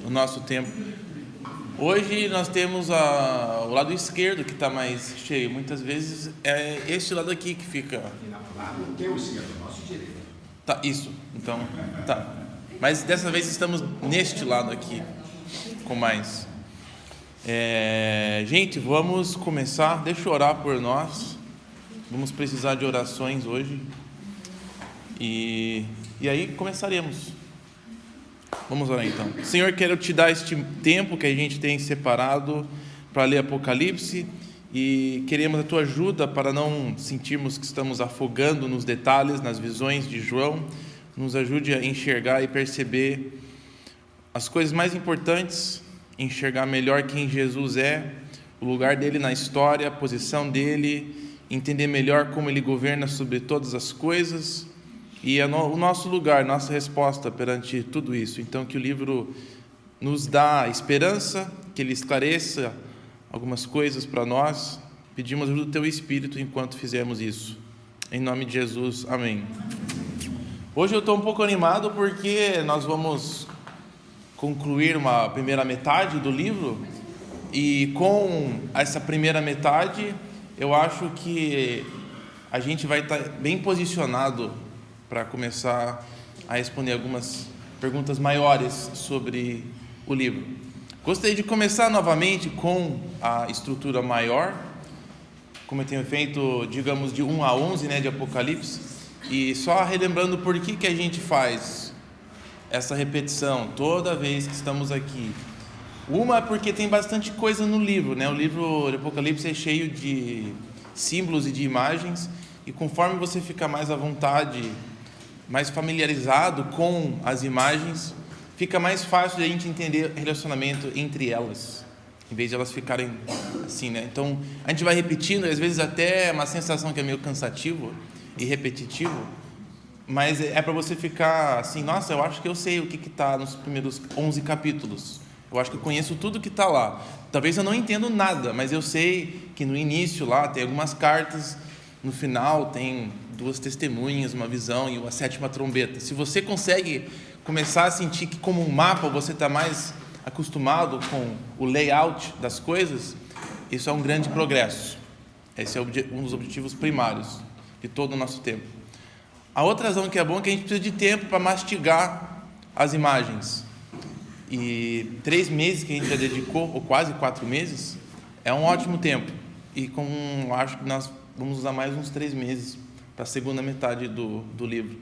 o nosso tempo. Hoje nós temos o lado esquerdo que está mais cheio. Muitas vezes é este lado aqui que fica. Lado teu esquerdo, nosso direito. Tá, isso. Então, tá. Mas dessa vez estamos neste lado aqui, com mais. Gente, vamos começar. Deixa eu orar por nós. Vamos precisar de orações hoje. E aí começaremos. Vamos orar então. Senhor, quero te dar este tempo que a gente tem separado para ler Apocalipse e queremos a tua ajuda para não sentirmos que estamos afogando nos detalhes, nas visões de João. Nos ajude a enxergar e perceber as coisas mais importantes, enxergar melhor quem Jesus é, o lugar dele na história, a posição dele, entender melhor como ele governa sobre todas as coisas e o nosso lugar, nossa resposta perante tudo isso. Então, que o livro nos dá esperança, que ele esclareça algumas coisas para nós. Pedimos ajuda do teu Espírito enquanto fizermos isso. Em nome de Jesus, amém. Hoje eu estou um pouco animado porque nós vamos concluir uma primeira metade do livro e com essa primeira metade eu acho que a gente vai estar bem posicionado para começar a responder algumas perguntas maiores sobre o livro. Gostaria de começar novamente com a estrutura maior, como eu tenho feito, digamos, de 1 a 11, de Apocalipse, e só relembrando por que a gente faz essa repetição toda vez que estamos aqui. Uma é porque tem bastante coisa no livro, O livro de Apocalipse é cheio de símbolos e de imagens, e conforme você fica mais à vontade, mais familiarizado com as imagens, fica mais fácil de a gente entender o relacionamento entre elas, em vez de elas ficarem assim, Então, a gente vai repetindo, às vezes até uma sensação que é meio cansativo e repetitivo, mas é para você ficar assim, nossa, eu acho que eu sei o que está nos primeiros 11 capítulos, eu acho que eu conheço tudo que está lá, talvez eu não entendo nada, mas eu sei que no início lá tem algumas cartas, no final tem 2 testemunhas, uma visão e uma 7ª trombeta. Se você consegue começar a sentir que como um mapa você está mais acostumado com o layout das coisas, isso é um grande progresso. Esse é um dos objetivos primários de todo o nosso tempo. A outra razão que é bom é que a gente precisa de tempo para mastigar as imagens. E 3 meses que a gente já dedicou, ou quase 4 meses, é um ótimo tempo. E acho que nós vamos usar mais uns 3 meses para a segunda metade do livro.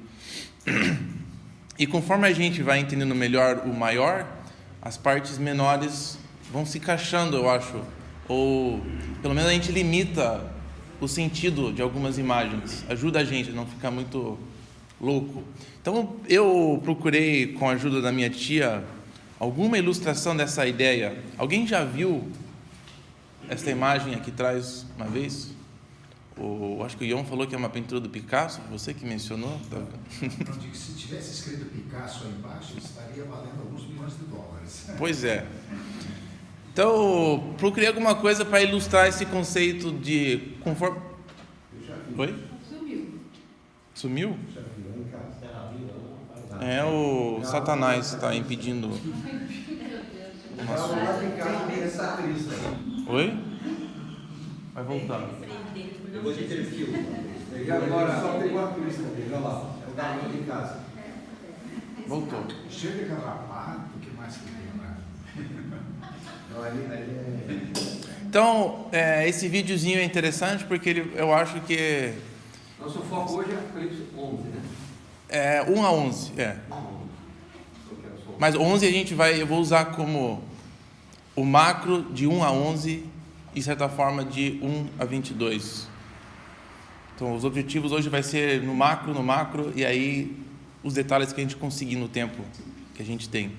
E conforme a gente vai entendendo melhor o maior, as partes menores vão se encaixando, eu acho. Ou, pelo menos, a gente limita o sentido de algumas imagens. Ajuda a gente a não ficar muito louco. Então, eu procurei, com a ajuda da minha tia, alguma ilustração dessa ideia. Alguém já viu essa imagem aqui atrás uma vez? Acho que o Ion falou que é uma pintura do Picasso, você que mencionou. Não digo que se tivesse escrito Picasso aí embaixo, estaria valendo alguns milhões de dólares. Pois é. Então, procurei alguma coisa para ilustrar esse conceito de conforme. Eu já vi. Oi? Sumiu? Já vi lá em casa. É o Satanás está impedindo. Lá em casa tem essa crista. Oi? Vai voltar. Eu vou ter aquilo. E agora só tem uma crista dele, olha lá. É o da lá em casa. Voltou. Cheio de carrapato, o que mais que tem, Não, ali é... Então, esse videozinho é interessante porque eu acho que Nosso foco hoje é Apocalipse 11, é 1 a 11, Mas 11 eu vou usar como o macro de 1 a 11 e, de certa forma, de 1 a 22. Então, os objetivos hoje vai ser no macro, e aí os detalhes que a gente conseguir no tempo que a gente tem.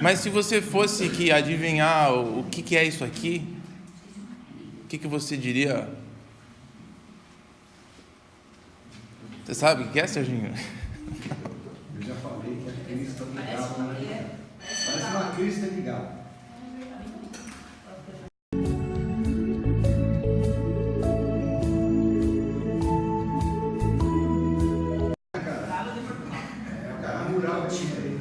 Mas se você fosse que adivinhar o que é isso aqui, o que você diria? Você sabe o que é, Serginho? Eu já falei que a crista de galo, parece uma crista de galo. É o cara mural tinha aí.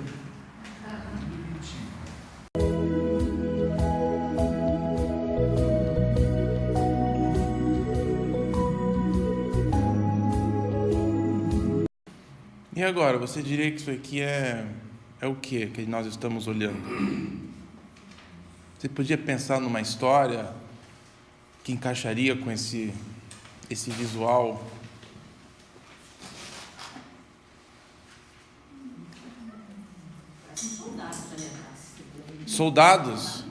E agora, você diria que isso aqui é o que nós estamos olhando? Você podia pensar numa história que encaixaria com esse visual? Soldados?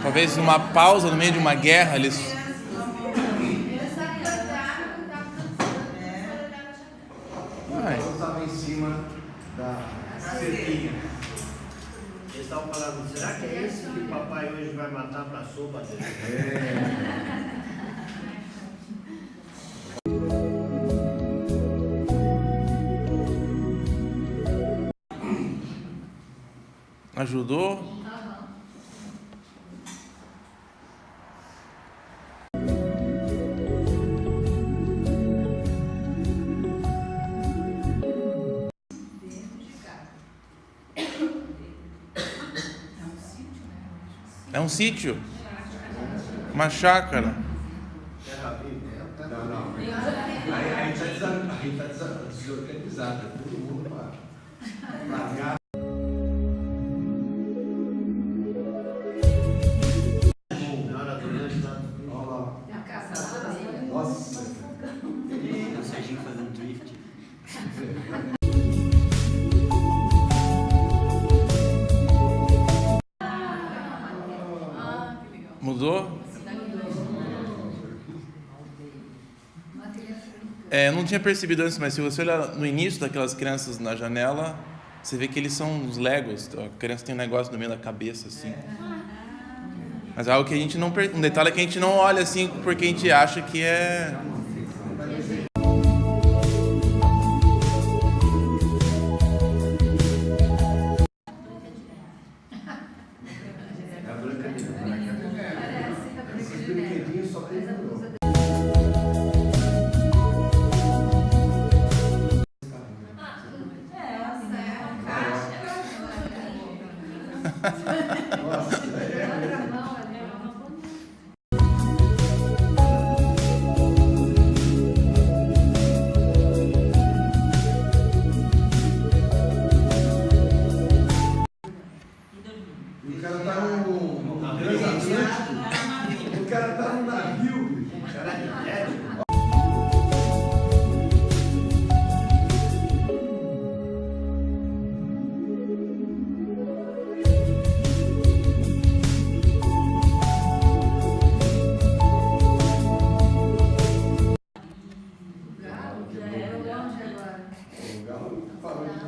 Talvez numa pausa no meio de uma guerra, eles... Eu estava em cima da cerquinha. Eles estavam falando, será que é esse que o papai hoje vai matar para a sopa dele? Ajudou? É um sítio, uma chácara. Não. Aí está desorganizado. Todo mundo para largar. Na hora do lanche lá. Olha lá. Nossa. O Serginho fazendo drift. Mudou? Eu não tinha percebido antes, mas se você olhar no início daquelas crianças na janela, você vê que eles são os Legos. A criança tem um negócio no meio da cabeça, assim. Mas é algo que a gente não... Um detalhe é que a gente não olha assim porque a gente acha que é... Esses brinquedinhos só tem um. O cara tá num transatlântico. O cara tá num navio, bicho. O cara é médico.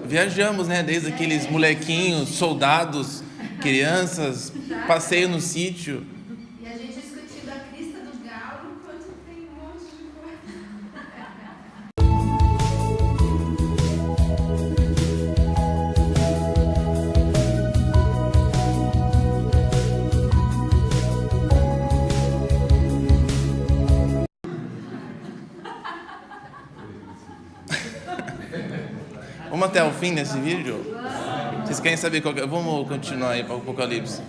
Viajamos, né? Desde aqueles molequinhos, soldados, crianças, passeio no sítio. E a gente discutindo a crista do galo enquanto tem um monte de coisa. Vamos até o fim desse vídeo? Vocês querem saber qual que é? Vamos continuar aí para o Apocalipse.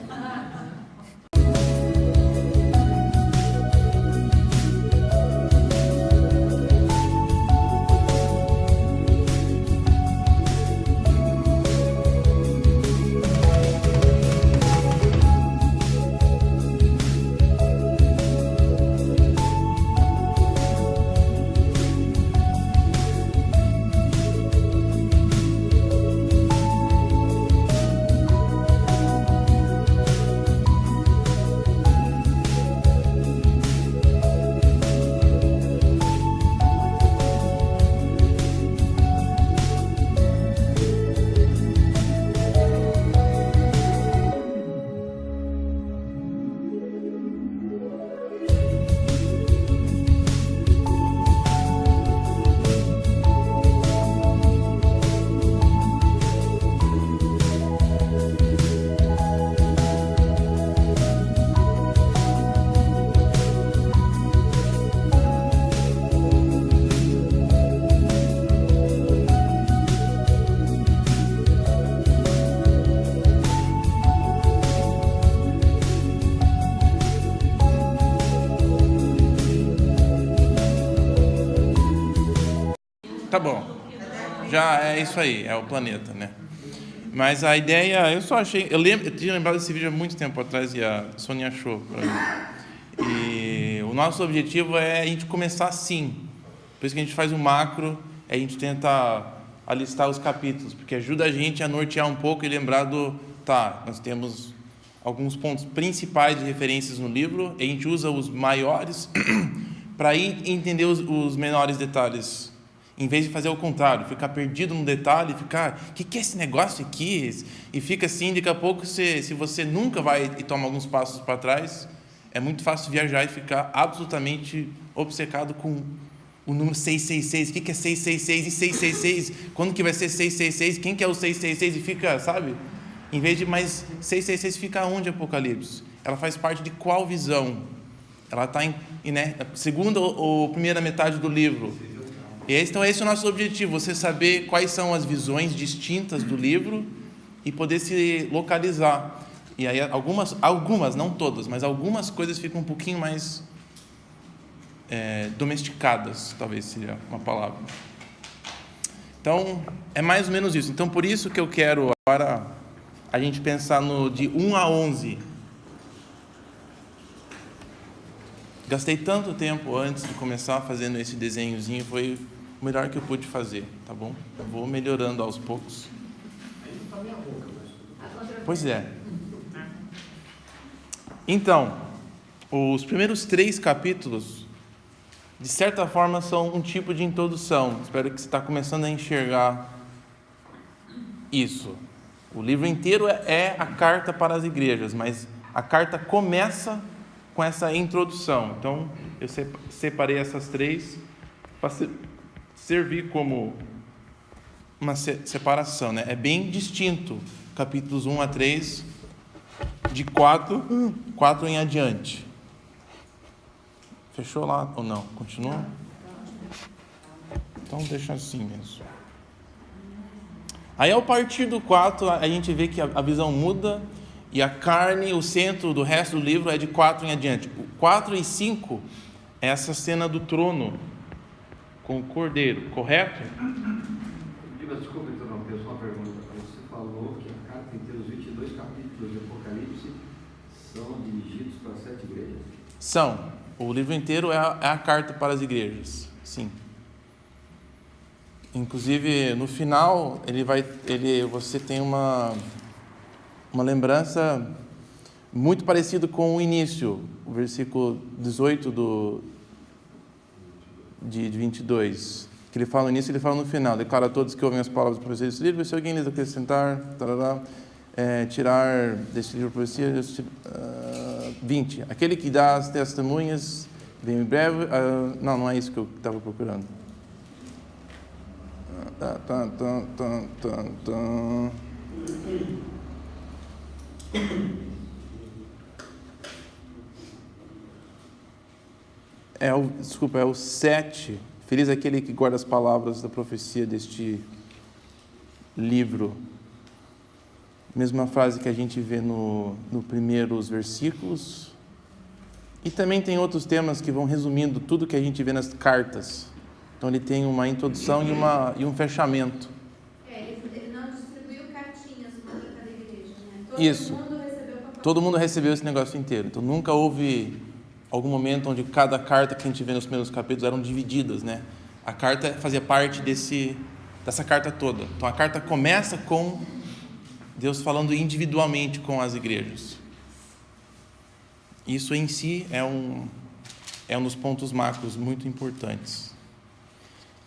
Tá bom. já é isso aí, é o planeta, né? Mas a ideia, eu só achei, eu tinha lembrado desse vídeo há muito tempo atrás e a Sônia achou para mim. E o nosso objetivo é a gente começar assim. Por isso que a gente faz o macro, a gente tenta alistar os capítulos, porque ajuda a gente a nortear um pouco e lembrar nós temos alguns pontos principais de referências no livro, e a gente usa os maiores para ir entender os menores detalhes. Em vez de fazer o contrário, ficar perdido no detalhe, ficar, o que é esse negócio aqui? E fica assim, daqui a pouco, se você nunca vai e toma alguns passos para trás, é muito fácil viajar e ficar absolutamente obcecado com o número 666. O que é 666 e 666? Quando que vai ser 666? Quem que é o 666? E fica, sabe? Em vez de mais 666, fica onde Apocalipse? Ela faz parte de qual visão? Ela está né, segunda ou primeira metade do livro. Então esse é o nosso objetivo, você saber quais são as visões distintas do livro e poder se localizar. E aí algumas, não todas, mas algumas coisas ficam um pouquinho mais domesticadas, talvez seria uma palavra. Então, é mais ou menos isso. Então, por isso que eu quero agora a gente pensar no de 1 a 11. Gastei tanto tempo antes de começar fazendo esse desenhozinho, foi o melhor que eu pude fazer, tá bom? Eu vou melhorando aos poucos. Pois é. Então, os primeiros 3 capítulos, de certa forma, são um tipo de introdução. Espero que você está começando a enxergar isso. O livro inteiro é a carta para as igrejas, mas a carta começa com essa introdução. Então, eu separei essas 3 para servir como uma separação, né? É bem distinto, capítulos 1 a 3, de 4 em adiante. Fechou lá ou não? Continua? Então, deixa assim mesmo. Aí, ao partir do 4, a gente vê que a visão muda. E a carne, o centro do resto do livro é de 4 em adiante. O 4 e 5 é essa cena do trono com o cordeiro, correto? Desculpa interromper, só uma pergunta. Você falou que a carta inteira, os 22 capítulos de Apocalipse, são dirigidos para 7 igrejas? São. O livro inteiro é a carta para as igrejas, sim. Inclusive, no final, você tem uma lembrança muito parecida com o início, o versículo 18 de 22, que ele fala no início e ele fala no final: declara a todos que ouvem as palavras da profecia desse livro, se alguém lhes acrescentar, tirar deste livro a profecia, 20, aquele que dá as testemunhas, vem em breve, não é isso que eu estava procurando. É o 7. Feliz é aquele que guarda as palavras da profecia deste livro. Mesma frase que a gente vê no primeiros versículos. E também tem outros temas que vão resumindo tudo que a gente vê nas cartas. Então ele tem uma introdução e um fechamento. Ele não distribuiu cartinhas para cada igreja, né? Isso. Todo mundo recebeu esse negócio inteiro. Então nunca houve algum momento onde cada carta que a gente vê nos primeiros capítulos eram divididas, né? A carta fazia parte dessa carta toda. Então a carta começa com Deus falando individualmente com as igrejas. Isso em si é um dos pontos macros muito importantes.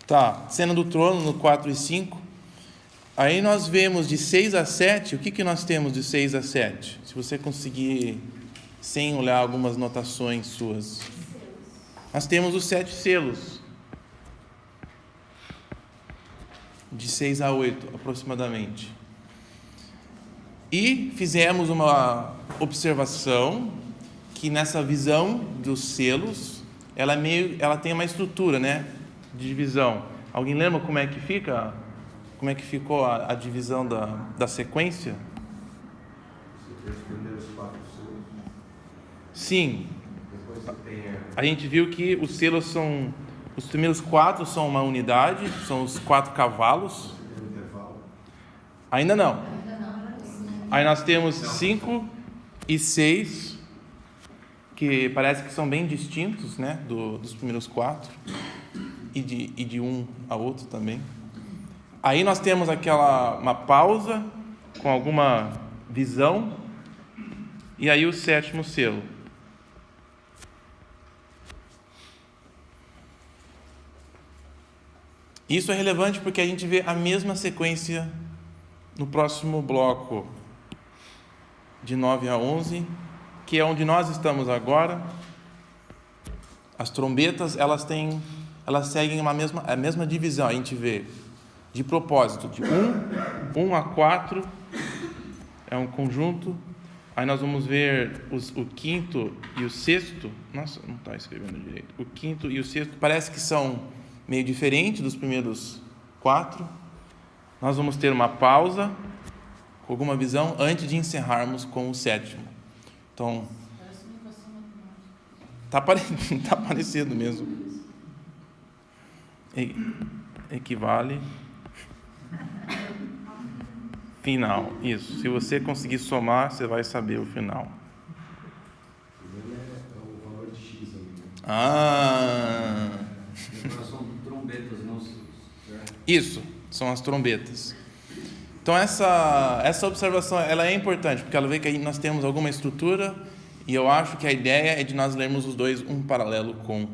Tá, cena do trono no 4 e 5. Aí nós vemos de 6 a 7, o que nós temos de 6 a 7? Se você conseguir, sem olhar algumas notações suas. Nós temos os 7 selos. De 6 a 8, aproximadamente. E fizemos uma observação que nessa visão dos selos, ela tem uma estrutura, né, de divisão. Alguém lembra como é que fica? Como é que ficou a divisão da sequência? Você tem os primeiros 4 selos. Sim. Depois você tem A gente viu que os selos são Os primeiros 4 são uma unidade, são os 4 cavalos. Tem um intervalo. Ainda não. Aí nós temos 5 e 6, que parece que são bem distintos, né, dos primeiros 4, e de um a outro também. Aí nós temos uma pausa com alguma visão, e aí o 7º selo. Isso é relevante porque a gente vê a mesma sequência no próximo bloco, de 9 a 11, que é onde nós estamos agora. As trombetas, elas seguem a mesma divisão. A gente vê de propósito, de 1 a 4 é um conjunto. Aí nós vamos ver o 5º e o 6º. Nossa, não está escrevendo direito. O 5º e o 6º parece que são meio diferentes dos primeiros 4. Nós vamos ter uma pausa, com alguma visão, antes de encerrarmos com o 7º. Então, tá parecido mesmo. Equivale. Final. Isso. Se você conseguir somar, você vai saber o final. É o valor de X ali, né? São trombetas, não sinos, certo? Isso, são as trombetas. Então essa observação ela é importante, porque ela vê que nós temos alguma estrutura, e eu acho que a ideia é de nós lermos os dois um paralelo com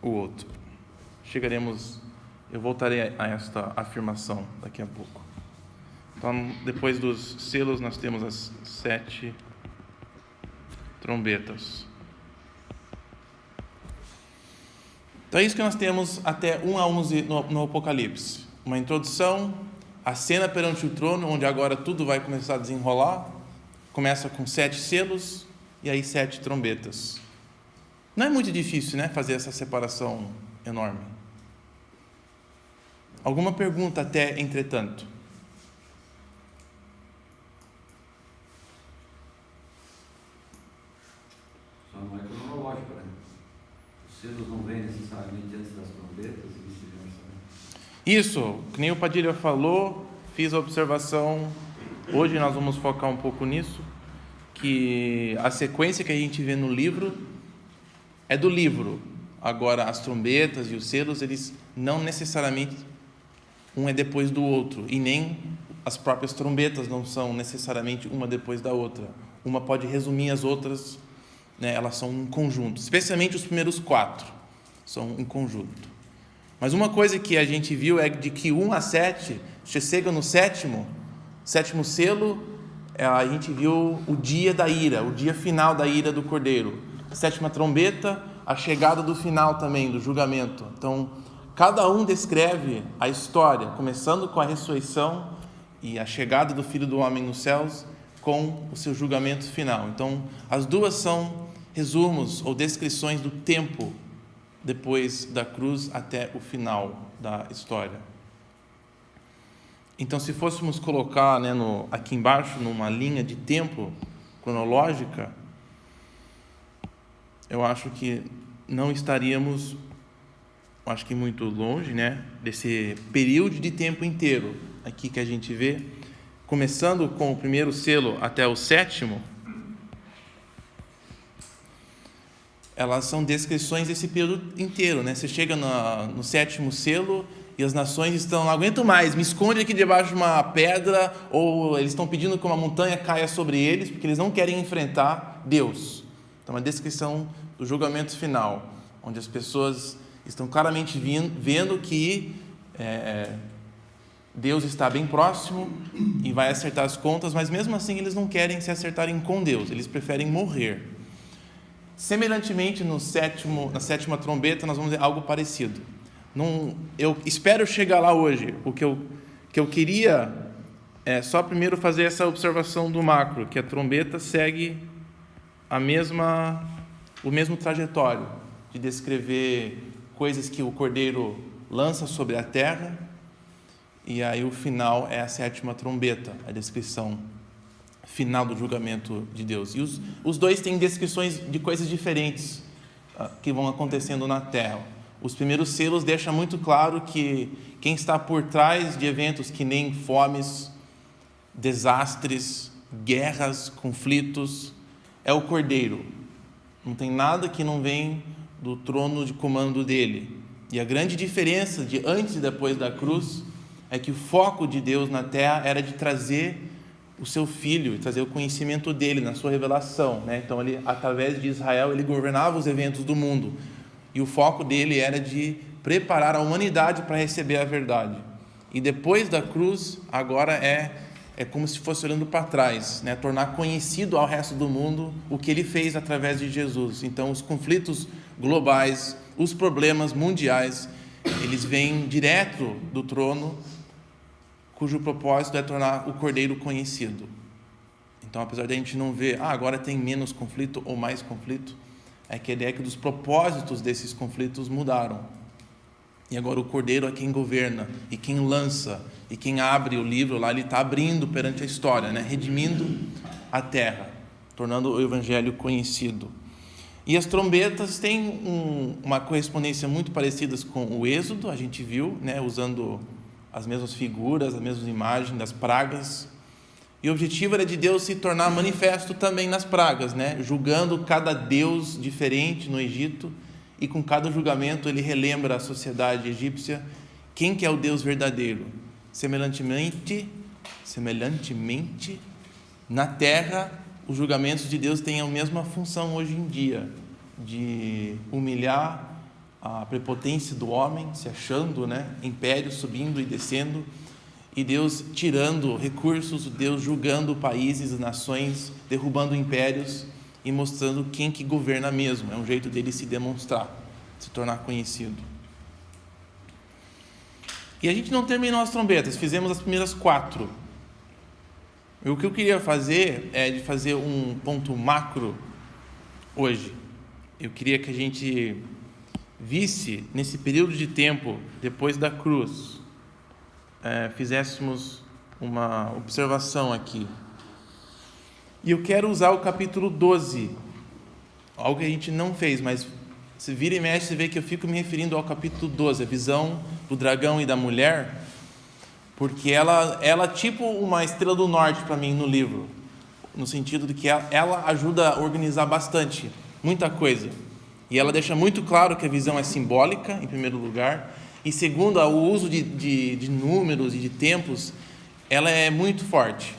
o outro. Eu voltarei a esta afirmação daqui a pouco. Então, depois dos selos, nós temos as 7 trombetas. Então é isso que nós temos até 1 a 11 no Apocalipse. Uma introdução, a cena perante o trono, onde agora tudo vai começar a desenrolar. Começa com 7 selos e aí 7 trombetas. Não é muito difícil, né, fazer essa separação enorme. Alguma pergunta até, entretanto? Só não é cronológico, né? Os selos não vêm necessariamente antes das trombetas e vice-versa, né? Isso, que nem o Padilha falou, fiz a observação, hoje nós vamos focar um pouco nisso, que a sequência que a gente vê no livro é do livro. Agora, as trombetas e os selos, eles não necessariamente, um é depois do outro, e nem as próprias trombetas não são necessariamente uma depois da outra. Uma pode resumir as outras, né? Elas são um conjunto, especialmente os primeiros 4 são um conjunto. Mas uma coisa que a gente viu é de que 1 a 7, você chega no 7º selo, a gente viu o dia da ira, o dia final da ira do Cordeiro. A 7ª trombeta, a chegada do final também, do julgamento. Então, cada um descreve a história, começando com a ressurreição e a chegada do Filho do Homem nos céus, com o seu julgamento final. Então, as duas são resumos ou descrições do tempo depois da cruz até o final da história. Então, se fôssemos colocar, né, aqui embaixo, numa linha de tempo cronológica, eu acho que não estaríamos, acho que muito longe, né, desse período de tempo inteiro aqui que a gente vê, começando com o primeiro selo até o 7º, elas são descrições desse período inteiro, né? Você chega no 7º selo e as nações estão, não aguento mais, me esconde aqui debaixo de uma pedra, ou eles estão pedindo que uma montanha caia sobre eles, porque eles não querem enfrentar Deus. Então, uma descrição do julgamento final, onde as pessoas estão claramente vendo que Deus está bem próximo e vai acertar as contas, mas mesmo assim eles não querem se acertarem com Deus, eles preferem morrer. Semelhantemente, na 7ª trombeta, nós vamos ver algo parecido. Eu espero chegar lá hoje. O que eu queria é só primeiro fazer essa observação do macro, que a trombeta segue o mesmo trajetório de descrever coisas que o Cordeiro lança sobre a terra, e aí o final é a 7ª trombeta, a descrição final do julgamento de Deus. E os dois têm descrições de coisas diferentes que vão acontecendo na terra. Os primeiros selos deixam muito claro que quem está por trás de eventos que nem fomes, desastres, guerras, conflitos, é o Cordeiro. Não tem nada que não vem do trono de comando dele. E a grande diferença de antes e depois da cruz é que o foco de Deus na terra era de trazer o seu filho, trazer o conhecimento dele na sua revelação, né? Então, ele, através de Israel, ele governava os eventos do mundo. E o foco dele era de preparar a humanidade para receber a verdade. E depois da cruz, agora é como se fosse olhando para trás, né? Tornar conhecido ao resto do mundo o que ele fez através de Jesus. Então, os conflitos globais, os problemas mundiais, eles vêm direto do trono, cujo propósito é tornar o Cordeiro conhecido. Então, apesar de a gente não ver, agora tem menos conflito ou mais conflito, é que a ideia é que os propósitos desses conflitos mudaram. E agora o Cordeiro é quem governa, e quem lança, e quem abre o livro lá, ele está abrindo perante a história, né? Redimindo a terra, tornando o Evangelho conhecido. E as trombetas têm uma correspondência muito parecida com o Êxodo, a gente viu, né? Usando as mesmas figuras, as mesmas imagens das pragas. E o objetivo era de Deus se tornar manifesto também nas pragas, né? Julgando cada deus diferente no Egito, e com cada julgamento ele relembra a sociedade egípcia quem que é o Deus verdadeiro. Semelhantemente, na terra, os julgamentos de Deus têm a mesma função hoje em dia, de humilhar a prepotência do homem, se achando, né, império subindo e descendo, e Deus tirando recursos, Deus julgando países, nações, derrubando impérios e mostrando quem que governa mesmo. É um jeito dele se demonstrar, se tornar conhecido. E a gente não terminou as trombetas, fizemos as primeiras 4. E o que eu queria fazer é de fazer um ponto macro hoje. Eu queria que a gente visse, nesse período de tempo, depois da cruz, fizéssemos uma observação aqui. E eu quero usar o capítulo 12, algo que a gente não fez, mas se vira e mexe, você vê que eu fico me referindo ao capítulo 12, a visão do dragão e da mulher, porque ela é tipo uma estrela do norte para mim no livro, no sentido de que ela ajuda a organizar bastante, muita coisa. E ela deixa muito claro que a visão é simbólica, em primeiro lugar, e segundo, o uso de números e de tempos, ela é muito forte.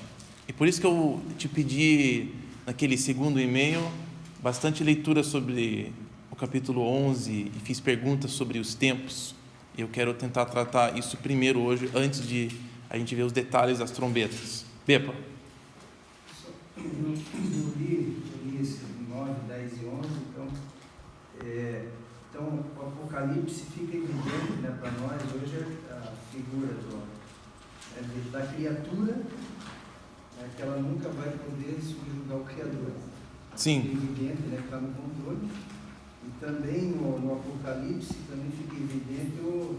E por isso que eu te pedi, naquele segundo e-mail, bastante leitura sobre o capítulo 11 e fiz perguntas sobre os tempos. E eu quero tentar tratar isso primeiro hoje, antes de a gente ver os detalhes das trombetas. Bepa. Eu li esse 9, 10 e 11, então o Apocalipse fica evidente, né, para nós hoje a figura da criatura, né, que ela nunca vai poder subjugar o Criador. Sim. Fica evidente, né, que está no controle. E também no Apocalipse também fica evidente o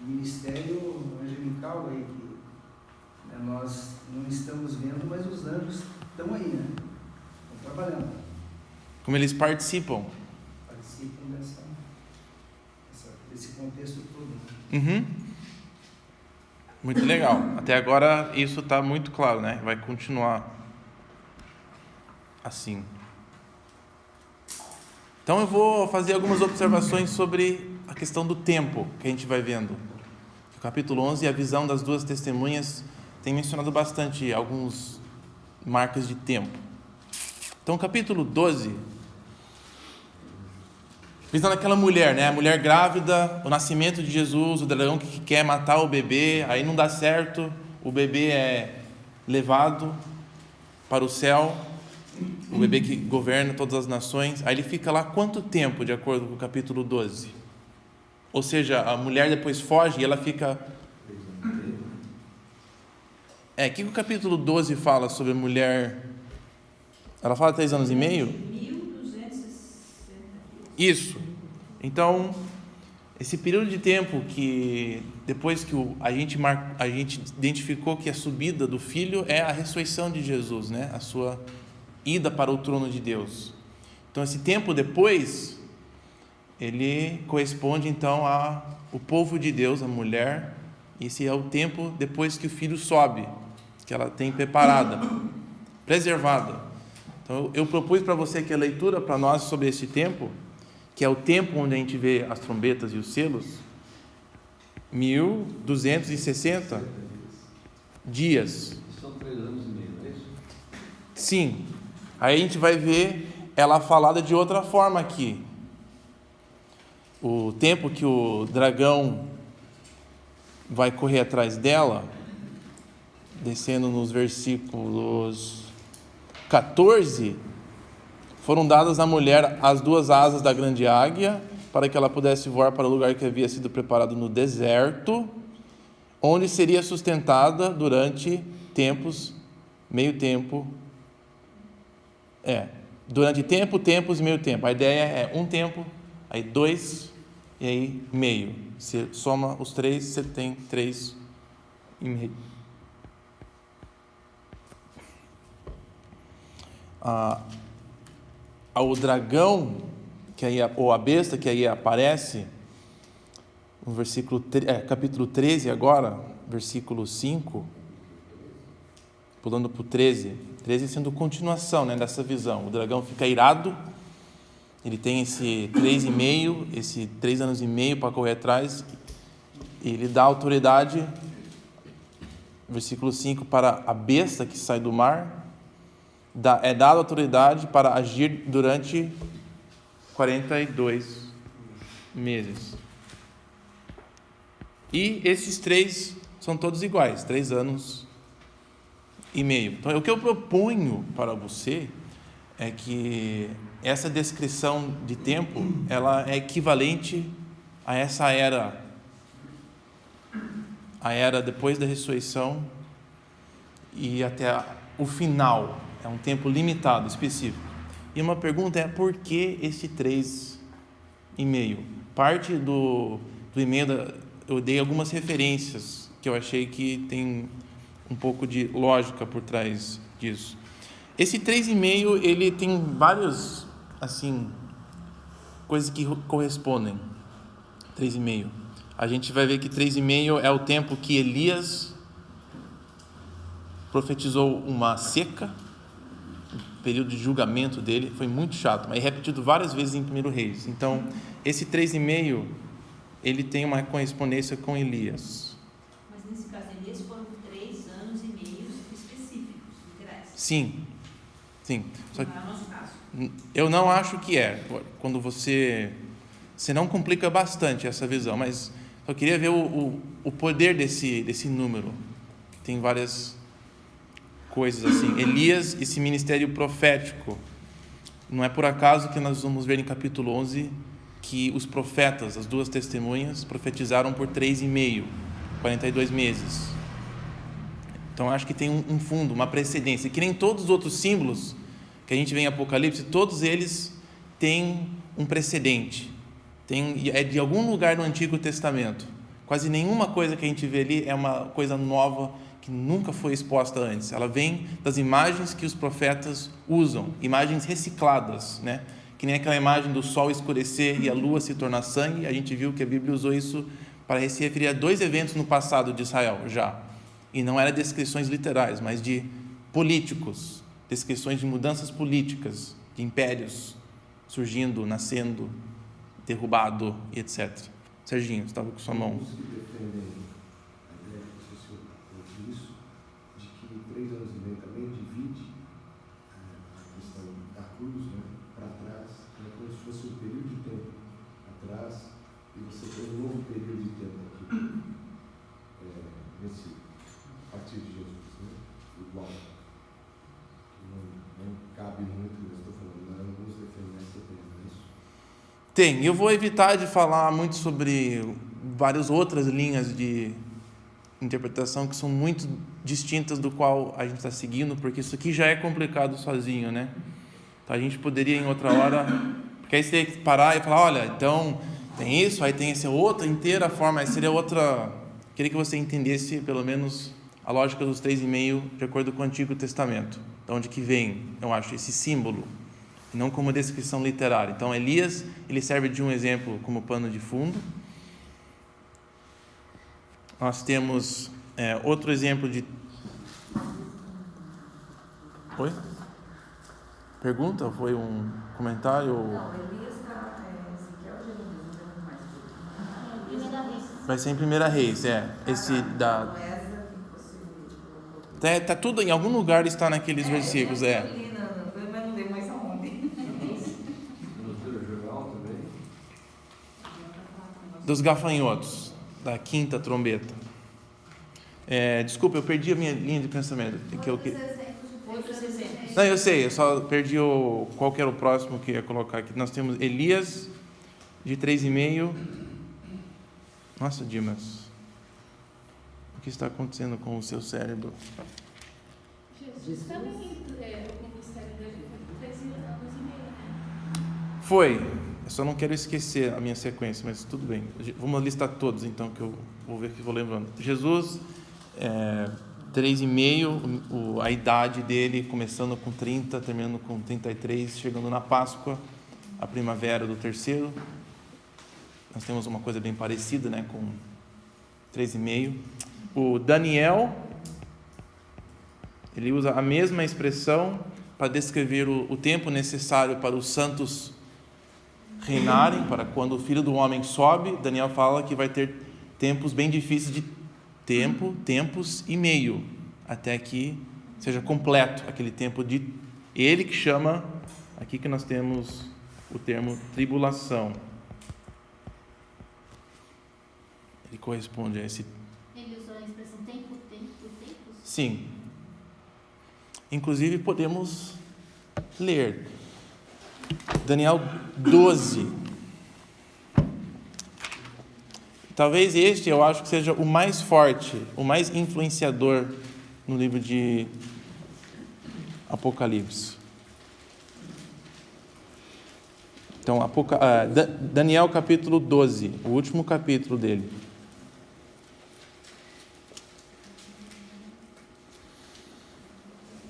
ministério angelical aí, que, né, nós não estamos vendo, mas os anjos estão aí, né? Estão trabalhando. Como eles participam desse contexto todo. Uhum. Muito legal. Até agora isso está muito claro, né? Vai continuar assim. Então eu vou fazer algumas observações sobre a questão do tempo que a gente vai vendo. O capítulo 11 e a visão das duas testemunhas tem mencionado bastante algumas marcas de tempo. Então, capítulo 12, visando aquela mulher, né? A mulher grávida, o nascimento de Jesus, o dragão que quer matar o bebê, aí não dá certo, o bebê é levado para o céu, o bebê que governa todas as nações, aí ele fica lá quanto tempo, de acordo com o capítulo 12? Ou seja, a mulher depois foge e ela fica... O que o capítulo 12 fala sobre a mulher? Ela fala 3 anos e meio? 1.260. Isso. Então, esse período de tempo que, depois que a gente identificou que a subida do Filho é a ressurreição de Jesus, né? A sua ida para o trono de Deus. Então, esse tempo depois, ele corresponde então ao povo de Deus, a mulher. Esse é o tempo depois que o filho sobe, que ela tem preparada, preservada. Então eu propus para você que a leitura para nós sobre esse tempo, que é o tempo onde a gente vê as trombetas e os selos, 1260 dias. São 3 anos e meio, não é isso? Sim. Aí a gente vai ver ela falada de outra forma aqui. O tempo que o dragão vai correr atrás dela, descendo nos versículos 14, foram dadas à mulher as 2 asas da grande águia, para que ela pudesse voar para o lugar que havia sido preparado no deserto, onde seria sustentada durante tempos, meio tempo. Durante tempos e meio tempo. A ideia é um tempo, aí 2 e aí meio. Você soma os 3, você tem 3 e meio. O dragão, que aí, ou a besta que aí aparece, no capítulo 13 agora, versículo 5, pulando para o 13 sendo continuação, né, dessa visão. O dragão fica irado, ele tem esse 3,5, esse 3 anos e meio para correr atrás, e ele dá autoridade, versículo 5, para a besta que sai do mar, é dada autoridade para agir durante 42 meses. E esses 3 são todos iguais, 3 anos e meio. Então, o que eu proponho para você é que essa descrição de tempo, ela é equivalente a essa era, a era depois da ressurreição e até o final. É um tempo limitado, específico. E uma pergunta é: por que esse 3,5? Parte do e-mail, eu dei algumas referências que eu achei que tem um pouco de lógica por trás disso. Esse 3,5, ele tem várias, assim, coisas que correspondem. 3,5. A gente vai ver que 3,5 é o tempo que Elias profetizou uma seca. O período de julgamento dele foi muito chato, mas é repetido várias vezes em 1 Reis. Então, esse 3,5, ele tem uma correspondência com Elias. Mas nesse caso, Elias foram 3 anos e meio específicos, literais. Sim. Só que não é o nosso caso. Eu não acho que é. Quando você não complica bastante essa visão, mas só queria ver o poder desse número. Tem várias coisas assim. Elias, esse ministério profético, não é por acaso que nós vamos ver em capítulo 11 que os profetas, as 2 testemunhas, profetizaram por 3,5, 42 meses. Então acho que tem um fundo, uma precedência, que nem todos os outros símbolos que a gente vê em Apocalipse, todos eles têm um precedente, é de algum lugar no Antigo Testamento. Quase nenhuma coisa que a gente vê ali é uma coisa nova que nunca foi exposta antes. Ela vem das imagens que os profetas usam, imagens recicladas, né? Que nem aquela imagem do sol escurecer e a lua se tornar sangue. A gente viu que a Bíblia usou isso para se referir a 2 eventos no passado de Israel já. E não eram descrições literais, mas de políticos, descrições de mudanças políticas, de impérios surgindo, nascendo, derrubado e etc. Serginho, você estava com sua mão. Os que defendem a ideia que você trouxe isso, de que 3 anos e meio também divide a questão da cruz, né, para trás, como se fosse um período de tempo atrás, e você tem um novo período de tempo aqui, a partir de Jesus, né, igual. Não cabe muito, mas estou falando, alguns defendem essa ideia, não é isso? Tem. Eu vou evitar de falar muito sobre várias outras linhas de interpretação que são muito distintas do qual a gente está seguindo, porque isso aqui já é complicado sozinho, né? Então a gente poderia em outra hora, porque aí você tem que parar e falar, olha, então tem isso, aí tem essa outra inteira forma, aí seria outra. Queria que você entendesse pelo menos a lógica dos 3,5 de acordo com o Antigo Testamento, de onde que vem, eu acho, esse símbolo não como descrição literária. Então, Elias, ele serve de um exemplo como pano de fundo. Nós temos outro exemplo de... Oi? Pergunta? Foi um comentário? Não, Elias está... Ezequiel já não mais. Vai ser em 1 Reis, esse da... Tá tudo, em algum lugar está naqueles versículos, Mas não deu mais aonde. Dos gafanhotos, da quinta trombeta. Desculpa, eu perdi a minha linha de pensamento. Outros exemplos. Não, eu sei, eu só perdi qual que era o próximo que eu ia colocar aqui. Nós temos Elias, de 3,5. Nossa, Dimas, o que está acontecendo com o seu cérebro? Jesus também, o ministério dele foi 13 anos e meio, né? Foi. Eu só não quero esquecer a minha sequência, mas tudo bem. Vamos listar todos, então, que eu vou ver que vou lembrando. Jesus, 3,5, a idade dele, começando com 30, terminando com 33, chegando na Páscoa, a primavera do terceiro. Nós temos uma coisa bem parecida, né, com 3,5. O Daniel, ele usa a mesma expressão para descrever o tempo necessário para os santos reinarem, para quando o Filho do Homem sobe. Daniel fala que vai ter tempos bem difíceis de tempos e meio, até que seja completo aquele tempo de... Ele que chama, aqui que nós temos o termo tribulação. Ele corresponde a esse... Ele usou a expressão tempos? Sim. Inclusive podemos ler Daniel 12. Talvez este, eu acho que seja o mais forte, o mais influenciador no livro de Apocalipse. Então, Daniel capítulo 12, o último capítulo dele.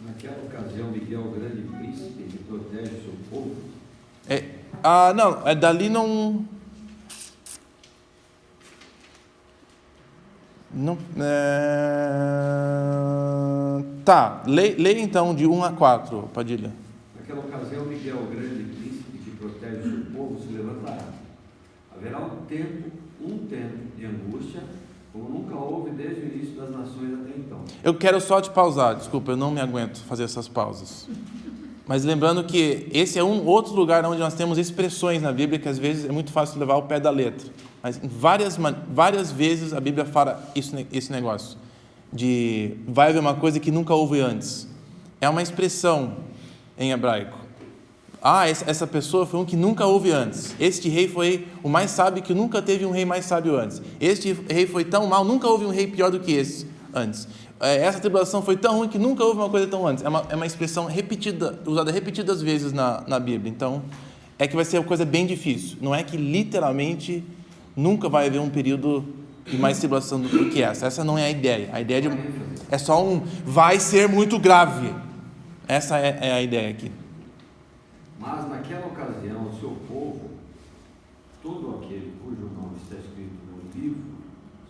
Naquela ocasião, Miguel, o grande príncipe que protege o seu povo. Não, dali não. Não. Tá, leia então de 1 a 4, Padilha. Naquela ocasião, Miguel, o grande príncipe que protege o seu povo, se levantará. Haverá um tempo de angústia, como nunca houve desde o início das nações até então. Eu quero só te pausar, desculpa, eu não me aguento fazer essas pausas. Mas lembrando que esse é um outro lugar onde nós temos expressões na Bíblia que às vezes é muito fácil levar ao pé da letra. Mas em várias vezes a Bíblia fala esse negócio de vai haver uma coisa que nunca houve antes. É uma expressão em hebraico. Essa pessoa foi um que nunca houve antes. Este rei foi o mais sábio, que nunca teve um rei mais sábio antes. Este rei foi tão mau, nunca houve um rei pior do que esse antes. Essa tribulação foi tão ruim que nunca houve uma coisa tão antes. É uma expressão repetida, usada repetidas vezes na Bíblia. Então, é que vai ser uma coisa bem difícil. Não é que literalmente nunca vai haver um período de mais tribulação do que essa. Essa não é a ideia. A ideia é só vai ser muito grave. Essa é a ideia aqui. Mas naquela ocasião, o seu povo, todo aquele cujo nome está escrito no livro,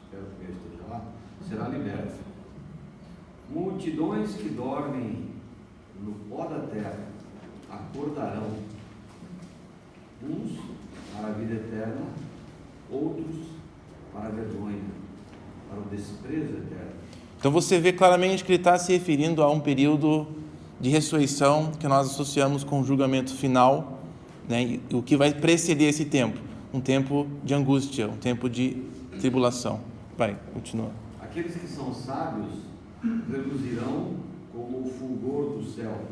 espero que ele esteja lá, será liberto. Multidões que dormem no pó da terra acordarão, uns para a vida eterna, outros para a vergonha, para o desprezo eterno. Então você vê claramente que ele está se referindo a um período de ressurreição que nós associamos com o julgamento final, né? E o que vai preceder esse tempo, um tempo de angústia, um tempo de tribulação. Vai, continua. Aqueles que são sábios reluzirão como o fulgor do céu,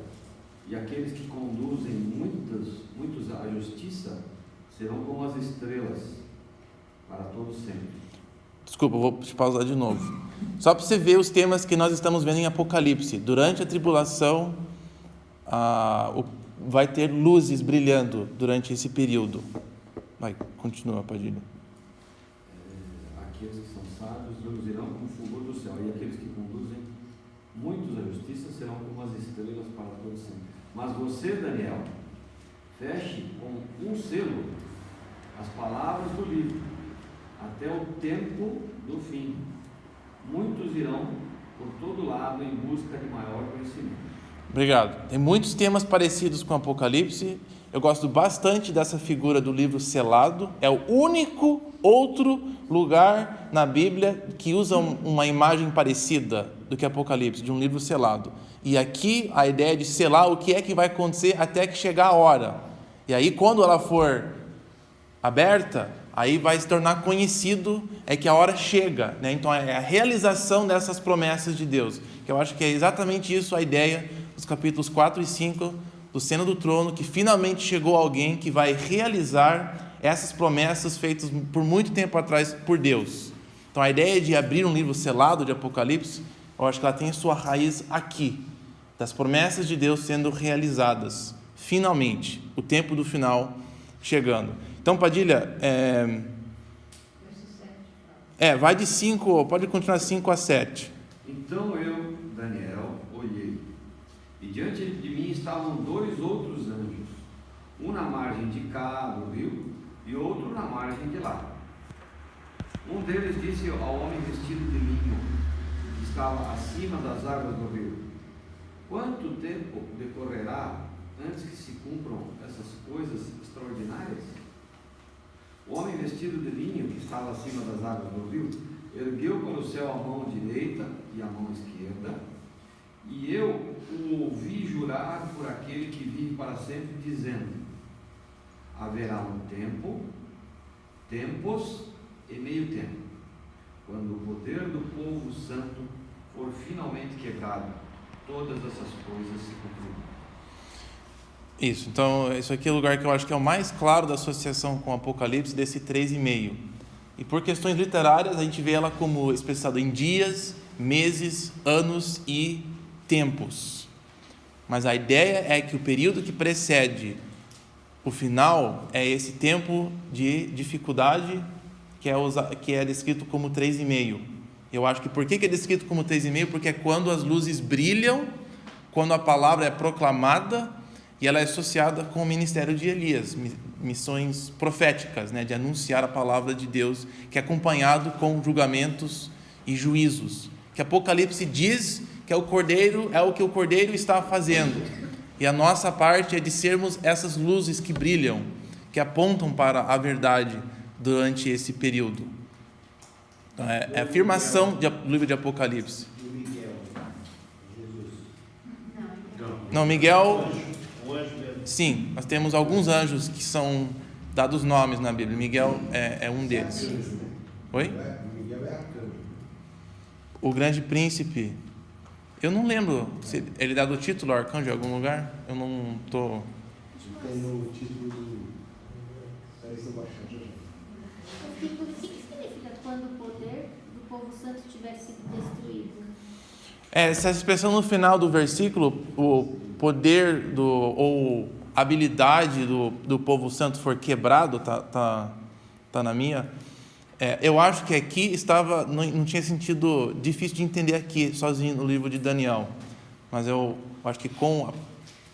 e aqueles que conduzem muitos à justiça serão como as estrelas para todo sempre. Desculpa, eu vou te pausar de novo. Só para você ver os temas que nós estamos vendo em Apocalipse. Durante a tribulação, vai ter luzes brilhando durante esse período. Vai, continua, Padilha. Aqueles que são sábios reluzirão como o fulgor do céu, e aqueles que conduzem muitos à justiça serão como as estrelas para todo sempre. Mas você, Daniel, feche com um selo as palavras do livro, até o tempo do fim. Muitos irão por todo lado em busca de maior conhecimento. Obrigado. Tem muitos temas parecidos com Apocalipse. Eu gosto bastante dessa figura do livro selado. É o único outro lugar na Bíblia que usa uma imagem parecida do que Apocalipse, de um livro selado. E aqui a ideia de selar o que é que vai acontecer até que chegar a hora. E aí quando ela for aberta, aí vai se tornar conhecido, é que a hora chega, né? Então é a realização dessas promessas de Deus, que eu acho que é exatamente isso a ideia dos capítulos 4 e 5 do Cena do Trono, que finalmente chegou alguém que vai realizar essas promessas feitas por muito tempo atrás por Deus. Então a ideia de abrir um livro selado de Apocalipse, eu acho que ela tem sua raiz aqui, das promessas de Deus sendo realizadas, finalmente, o tempo do final chegando. Então, Padilha, vai de 5, pode continuar 5 a 7. Então eu, Daniel, olhei, e diante de mim estavam 2 outros anjos, um na margem de cá do rio e outro na margem de lá. Um deles disse ao homem vestido de linho, que estava acima das águas do rio: quanto tempo decorrerá antes que se cumpram essas coisas extraordinárias? O homem vestido de linho, que estava acima das águas do rio, ergueu para o céu a mão direita e a mão esquerda, e eu o ouvi jurar por aquele que vive para sempre, dizendo: haverá um tempo, tempos e meio tempo, quando o poder do povo santo for finalmente quebrado, todas essas coisas se cumprirão. Isso, então isso aqui é o lugar que eu acho que é o mais claro da associação com o Apocalipse, desse 3,5. E por questões literárias, a gente vê ela como expressada em dias, meses, anos e tempos. Mas a ideia é que o período que precede o final é esse tempo de dificuldade que é descrito como 3,5. Eu acho que por que é descrito como 3,5? Porque é quando as luzes brilham, quando a palavra é proclamada, e ela é associada com o ministério de Elias, missões proféticas, né, de anunciar a palavra de Deus, que é acompanhado com julgamentos e juízos. Que Apocalipse diz que é o que o Cordeiro está fazendo. E a nossa parte é de sermos essas luzes que brilham, que apontam para a verdade durante esse período. Então, é a afirmação do livro de Apocalipse. Não, Miguel... Sim, nós temos alguns anjos que são dados nomes na Bíblia. Miguel é um deles. Oi? Miguel é arcanjo. O grande príncipe, eu não lembro se ele dá do título arcanjo em algum lugar. Eu não estou... Tem no título do... Peraí, se eu baixar já. O que significa quando o poder do povo santo tiver sido destruído? Essa expressão no final do versículo, o poder ou habilidade do povo santo for quebrado, tá na minha. Eu acho que aqui não tinha sentido, difícil de entender aqui, sozinho no livro de Daniel. Mas eu acho que com a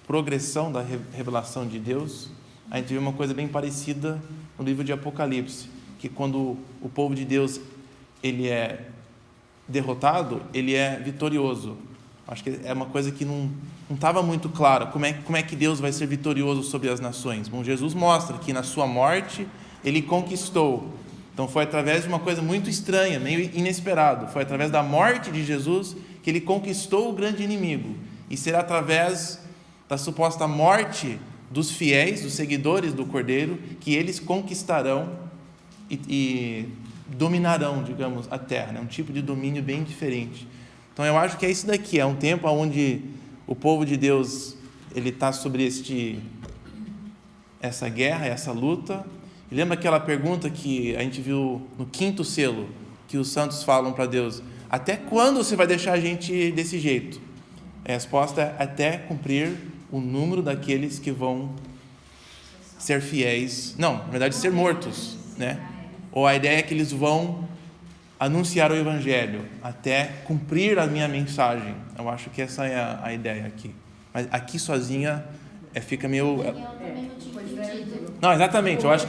progressão da revelação de Deus, a gente vê uma coisa bem parecida no livro de Apocalipse, que quando o povo de Deus ele é derrotado, ele é vitorioso. Acho que é uma coisa que não estava muito clara, como é que Deus vai ser vitorioso sobre as nações. Bom, Jesus mostra que na sua morte ele conquistou. Então foi através de uma coisa muito estranha, meio inesperado. Foi através da morte de Jesus que ele conquistou o grande inimigo. E será através da suposta morte dos fiéis, dos seguidores do Cordeiro, que eles conquistarão e dominarão, digamos, a terra. É um tipo de domínio bem diferente. Então eu acho que é isso daqui, é um tempo onde o povo de Deus ele está sobre essa guerra, essa luta. E lembra aquela pergunta que a gente viu no 5º selo, que os santos falam para Deus: até quando você vai deixar a gente desse jeito? A resposta é: até cumprir o número daqueles que vão ser fiéis, não, na verdade ser mortos, né? Ou a ideia é que eles vão anunciar o Evangelho até cumprir a minha mensagem. Eu acho que essa é a ideia aqui. Mas aqui sozinha fica meio... Daniel também não tinha Não, exatamente. Eu acho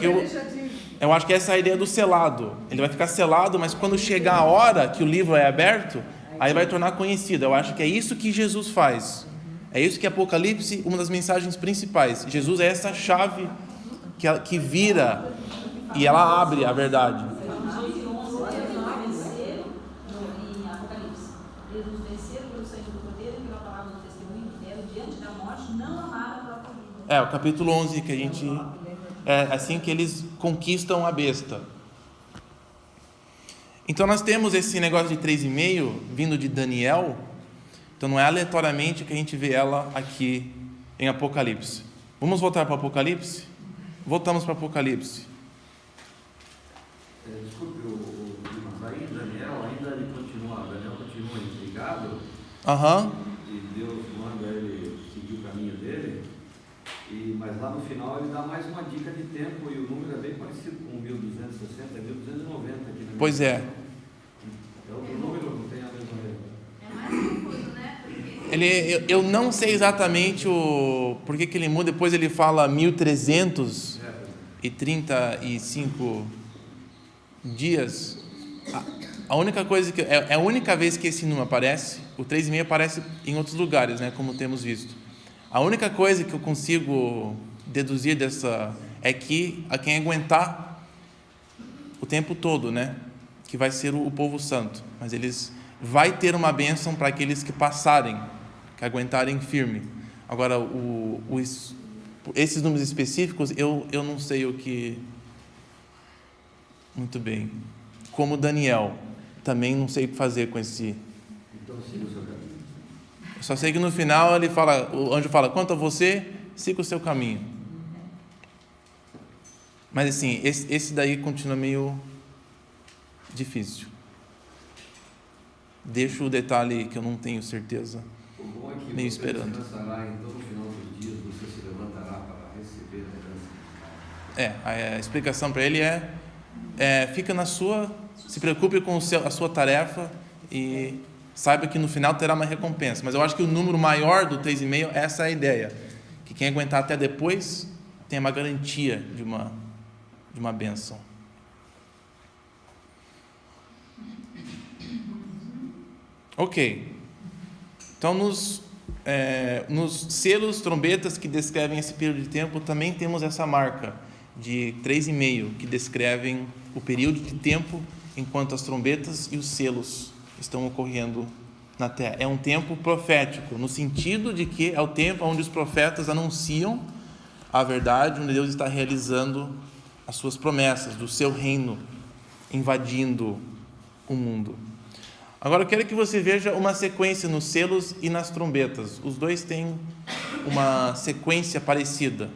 que essa é a ideia do selado. Ele vai ficar selado, mas quando chegar a hora que o livro é aberto, aí vai tornar conhecido. Eu acho que é isso que Jesus faz. É isso que Apocalipse, uma das mensagens principais. Jesus é essa chave que vira e ela abre a verdade. Em Apocalipse, Jesus venceu pelo sangue do Cordeiro e pela palavra do testemunho que deram diante da morte, não amaram a própria vida. O capítulo 11 que a gente... É assim que eles conquistam a besta. Então nós temos esse negócio de 3,5 vindo de Daniel. Então não é aleatoriamente que a gente vê ela aqui em Apocalipse. Vamos voltar para Apocalipse? Voltamos para Apocalipse. Desculpe, mas aí Daniel continua intrigado. E Deus manda ele seguir o caminho dele. Mas lá no final ele dá mais uma dica de tempo e o número é bem parecido com 1260, 1290 aqui na Pois é. É outro número, não tem a mesma regra. É mais confuso, né? Eu não sei exatamente por que ele muda. Depois ele fala 1335 dias. A única coisa que é a única vez que esse número aparece. O 3,5 aparece em outros lugares, né, como temos visto. A única coisa que eu consigo deduzir dessa é que a quem aguentar o tempo todo, né, que vai ser o povo santo, mas vai ter uma bênção para aqueles que passarem, que aguentarem firme. Agora, esses números específicos, eu não sei o que muito bem. Como Daniel, também não sei o que fazer com esse. Então siga o seu caminho. Só sei que no final o anjo fala: quanto a você, siga o seu caminho. Mas assim, esse daí continua meio difícil. Deixo o detalhe que eu não tenho certeza, meio esperando. Descansará, então no final dos dias você se levantará para receber a herança. A explicação para ele fica na sua, se preocupe com a sua tarefa e saiba que no final terá uma recompensa. Mas eu acho que o número maior do 3,5, essa é a ideia. Que quem aguentar até depois tem uma garantia de uma bênção. Ok. Então, nos selos, trombetas que descrevem esse período de tempo, também temos essa marca de 3,5, que descrevem o período de tempo enquanto as trombetas e os selos estão ocorrendo na terra. É um tempo profético, no sentido de que é o tempo onde os profetas anunciam a verdade, onde Deus está realizando as suas promessas do seu reino, invadindo o mundo. Agora eu quero que você veja uma sequência nos selos e nas trombetas. Os dois têm uma sequência parecida.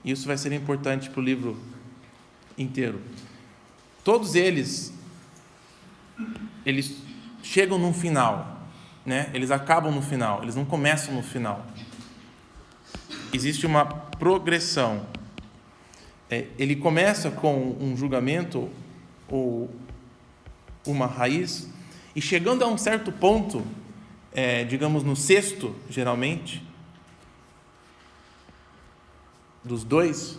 Isso vai ser importante para o livro inteiro. Todos eles chegam no final, né? Eles acabam no final, eles não começam no final. Existe uma progressão. Ele começa com um julgamento ou uma raiz, e chegando a um certo ponto, digamos no sexto, geralmente, dos dois,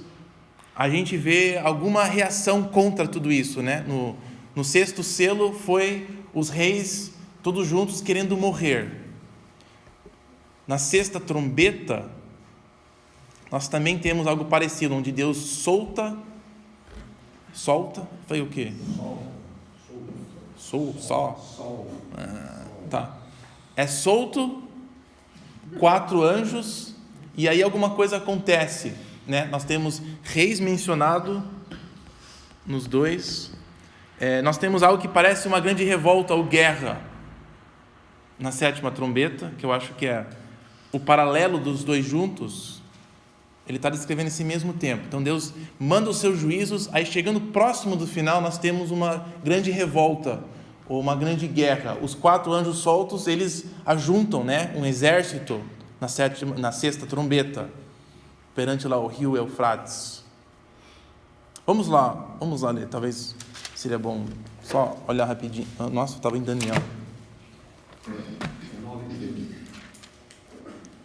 a gente vê alguma reação contra tudo isso, né? No sexto selo foi os reis todos juntos querendo morrer. Na sexta trombeta, nós também temos algo parecido, onde Deus solta, foi o quê? Sol. Tá. É solto 4 anjos e aí alguma coisa acontece, né? Nós temos reis mencionado nos dois. Nós temos algo que parece uma grande revolta ou guerra na sétima trombeta, que eu acho que é o paralelo dos dois juntos. Ele está descrevendo esse mesmo tempo. Então Deus manda os seus juízos, aí chegando próximo do final nós temos uma grande revolta ou uma grande guerra. Os 4 anjos soltos, eles ajuntam, né, um exército na sexta trombeta, perante lá o rio Eufrates. Vamos lá ler, talvez seria bom só olhar rapidinho. Nossa, eu estava em Daniel.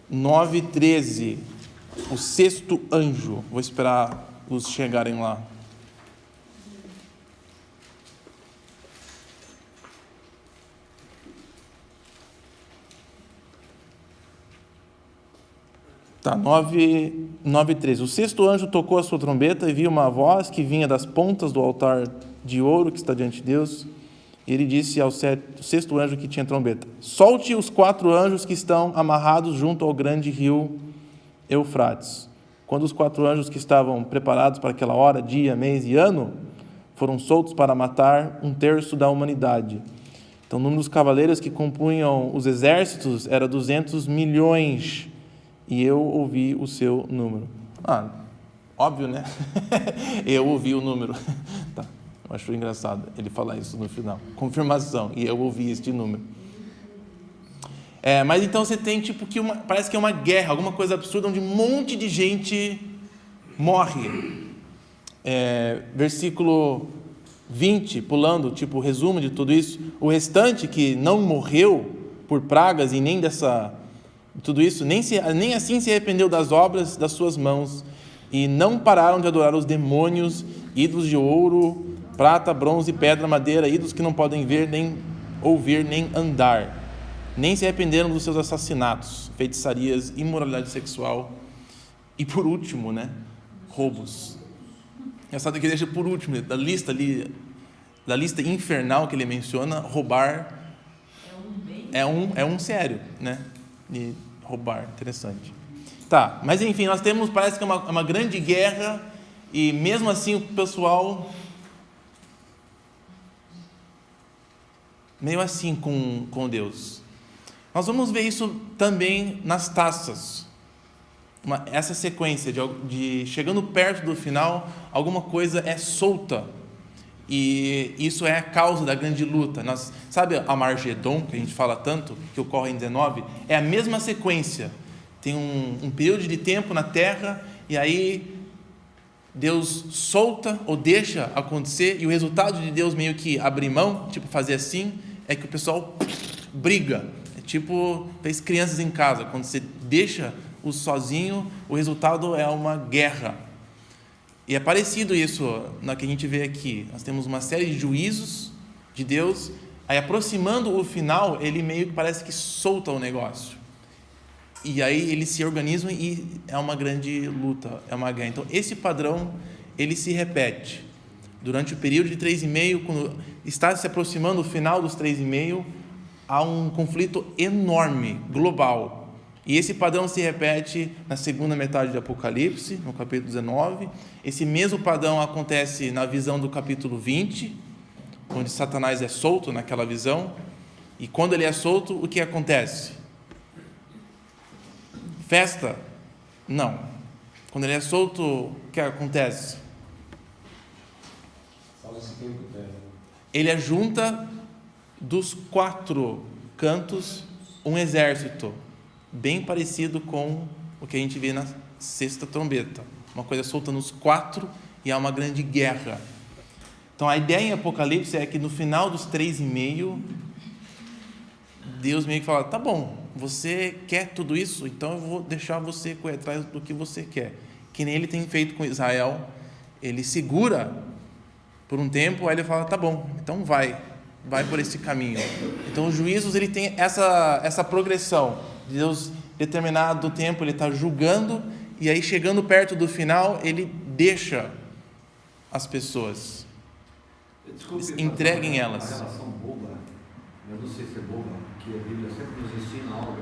9:13. o sexto anjo. Vou esperar os chegarem lá. Tá, 9:13. O sexto anjo tocou a sua trombeta e viu uma voz que vinha das pontas do altar de ouro que está diante de Deus. E ele disse ao sexto anjo que tinha trombeta: solte os 4 anjos que estão amarrados junto ao grande rio Eufrates. Quando os 4 anjos que estavam preparados para aquela hora, dia, mês e ano, foram soltos para matar 1/3 da humanidade. Então, o número dos cavaleiros que compunham os exércitos era 200 milhões. E eu ouvi o seu número. Óbvio, né? Eu ouvi o número. Tá, eu acho engraçado ele falar isso no final. Confirmação, e eu ouvi este número. Mas então você tem tipo que parece que é uma guerra, alguma coisa absurda, onde um monte de gente morre. Versículo 20, pulando, tipo, o resumo de tudo isso. O restante que não morreu por pragas e nem dessa... tudo isso, nem assim se arrependeu das obras das suas mãos, e não pararam de adorar os demônios, ídolos de ouro, prata, bronze, pedra, madeira, ídolos que não podem ver, nem ouvir, nem andar, nem se arrependeram dos seus assassinatos, feitiçarias, imoralidade sexual, e por último, roubos. Engraçado que ele deixa por último, da lista infernal que ele menciona, roubar é um sério, e roubar, interessante. Tá, mas enfim, nós temos, parece que é uma grande guerra, e mesmo assim o pessoal meio assim com Deus. Nós vamos ver isso também nas taças, essa sequência de chegando perto do final, alguma coisa é solta, e isso é a causa da grande luta. Sabe a Armagedon, que a gente fala tanto, que ocorre em 19? É a mesma sequência. Tem um período de tempo na Terra, e aí Deus solta ou deixa acontecer, e o resultado de Deus meio que abrir mão, tipo fazer assim, é que o pessoal briga. É tipo, fez crianças em casa, quando você deixa o sozinho, o resultado é uma guerra. E é parecido isso na que a gente vê aqui. Nós temos uma série de juízos de Deus, aí aproximando o final, ele meio que parece que solta o negócio. E aí eles se organizam e é uma grande luta, é uma guerra. Então esse padrão, ele se repete. Durante o período de 3,5, quando está se aproximando o final dos 3,5, há um conflito enorme, global. E esse padrão se repete na segunda metade do Apocalipse, no capítulo 19. Esse mesmo padrão acontece na visão do capítulo 20, onde Satanás é solto naquela visão. E quando ele é solto, o que acontece? Festa? Não. Quando ele é solto, o que acontece? Ele ajunta dos 4 cantos um exército, bem parecido com o que a gente vê na sexta trombeta. Uma coisa solta nos 4 e há uma grande guerra. Então a ideia em Apocalipse é que no final dos 3,5, Deus meio que fala: tá bom, você quer tudo isso? Então eu vou deixar você correr atrás do que você quer. Que nem ele tem feito com Israel. Ele segura por um tempo, aí ele fala: tá bom, então vai por esse caminho. Então os juízos, ele tem essa progressão. Deus, determinado tempo, ele está julgando, e aí chegando perto do final, ele deixa as pessoas. Entreguem elas. Uma relação boba, eu não sei se é boba, porque a Bíblia sempre nos ensina algo,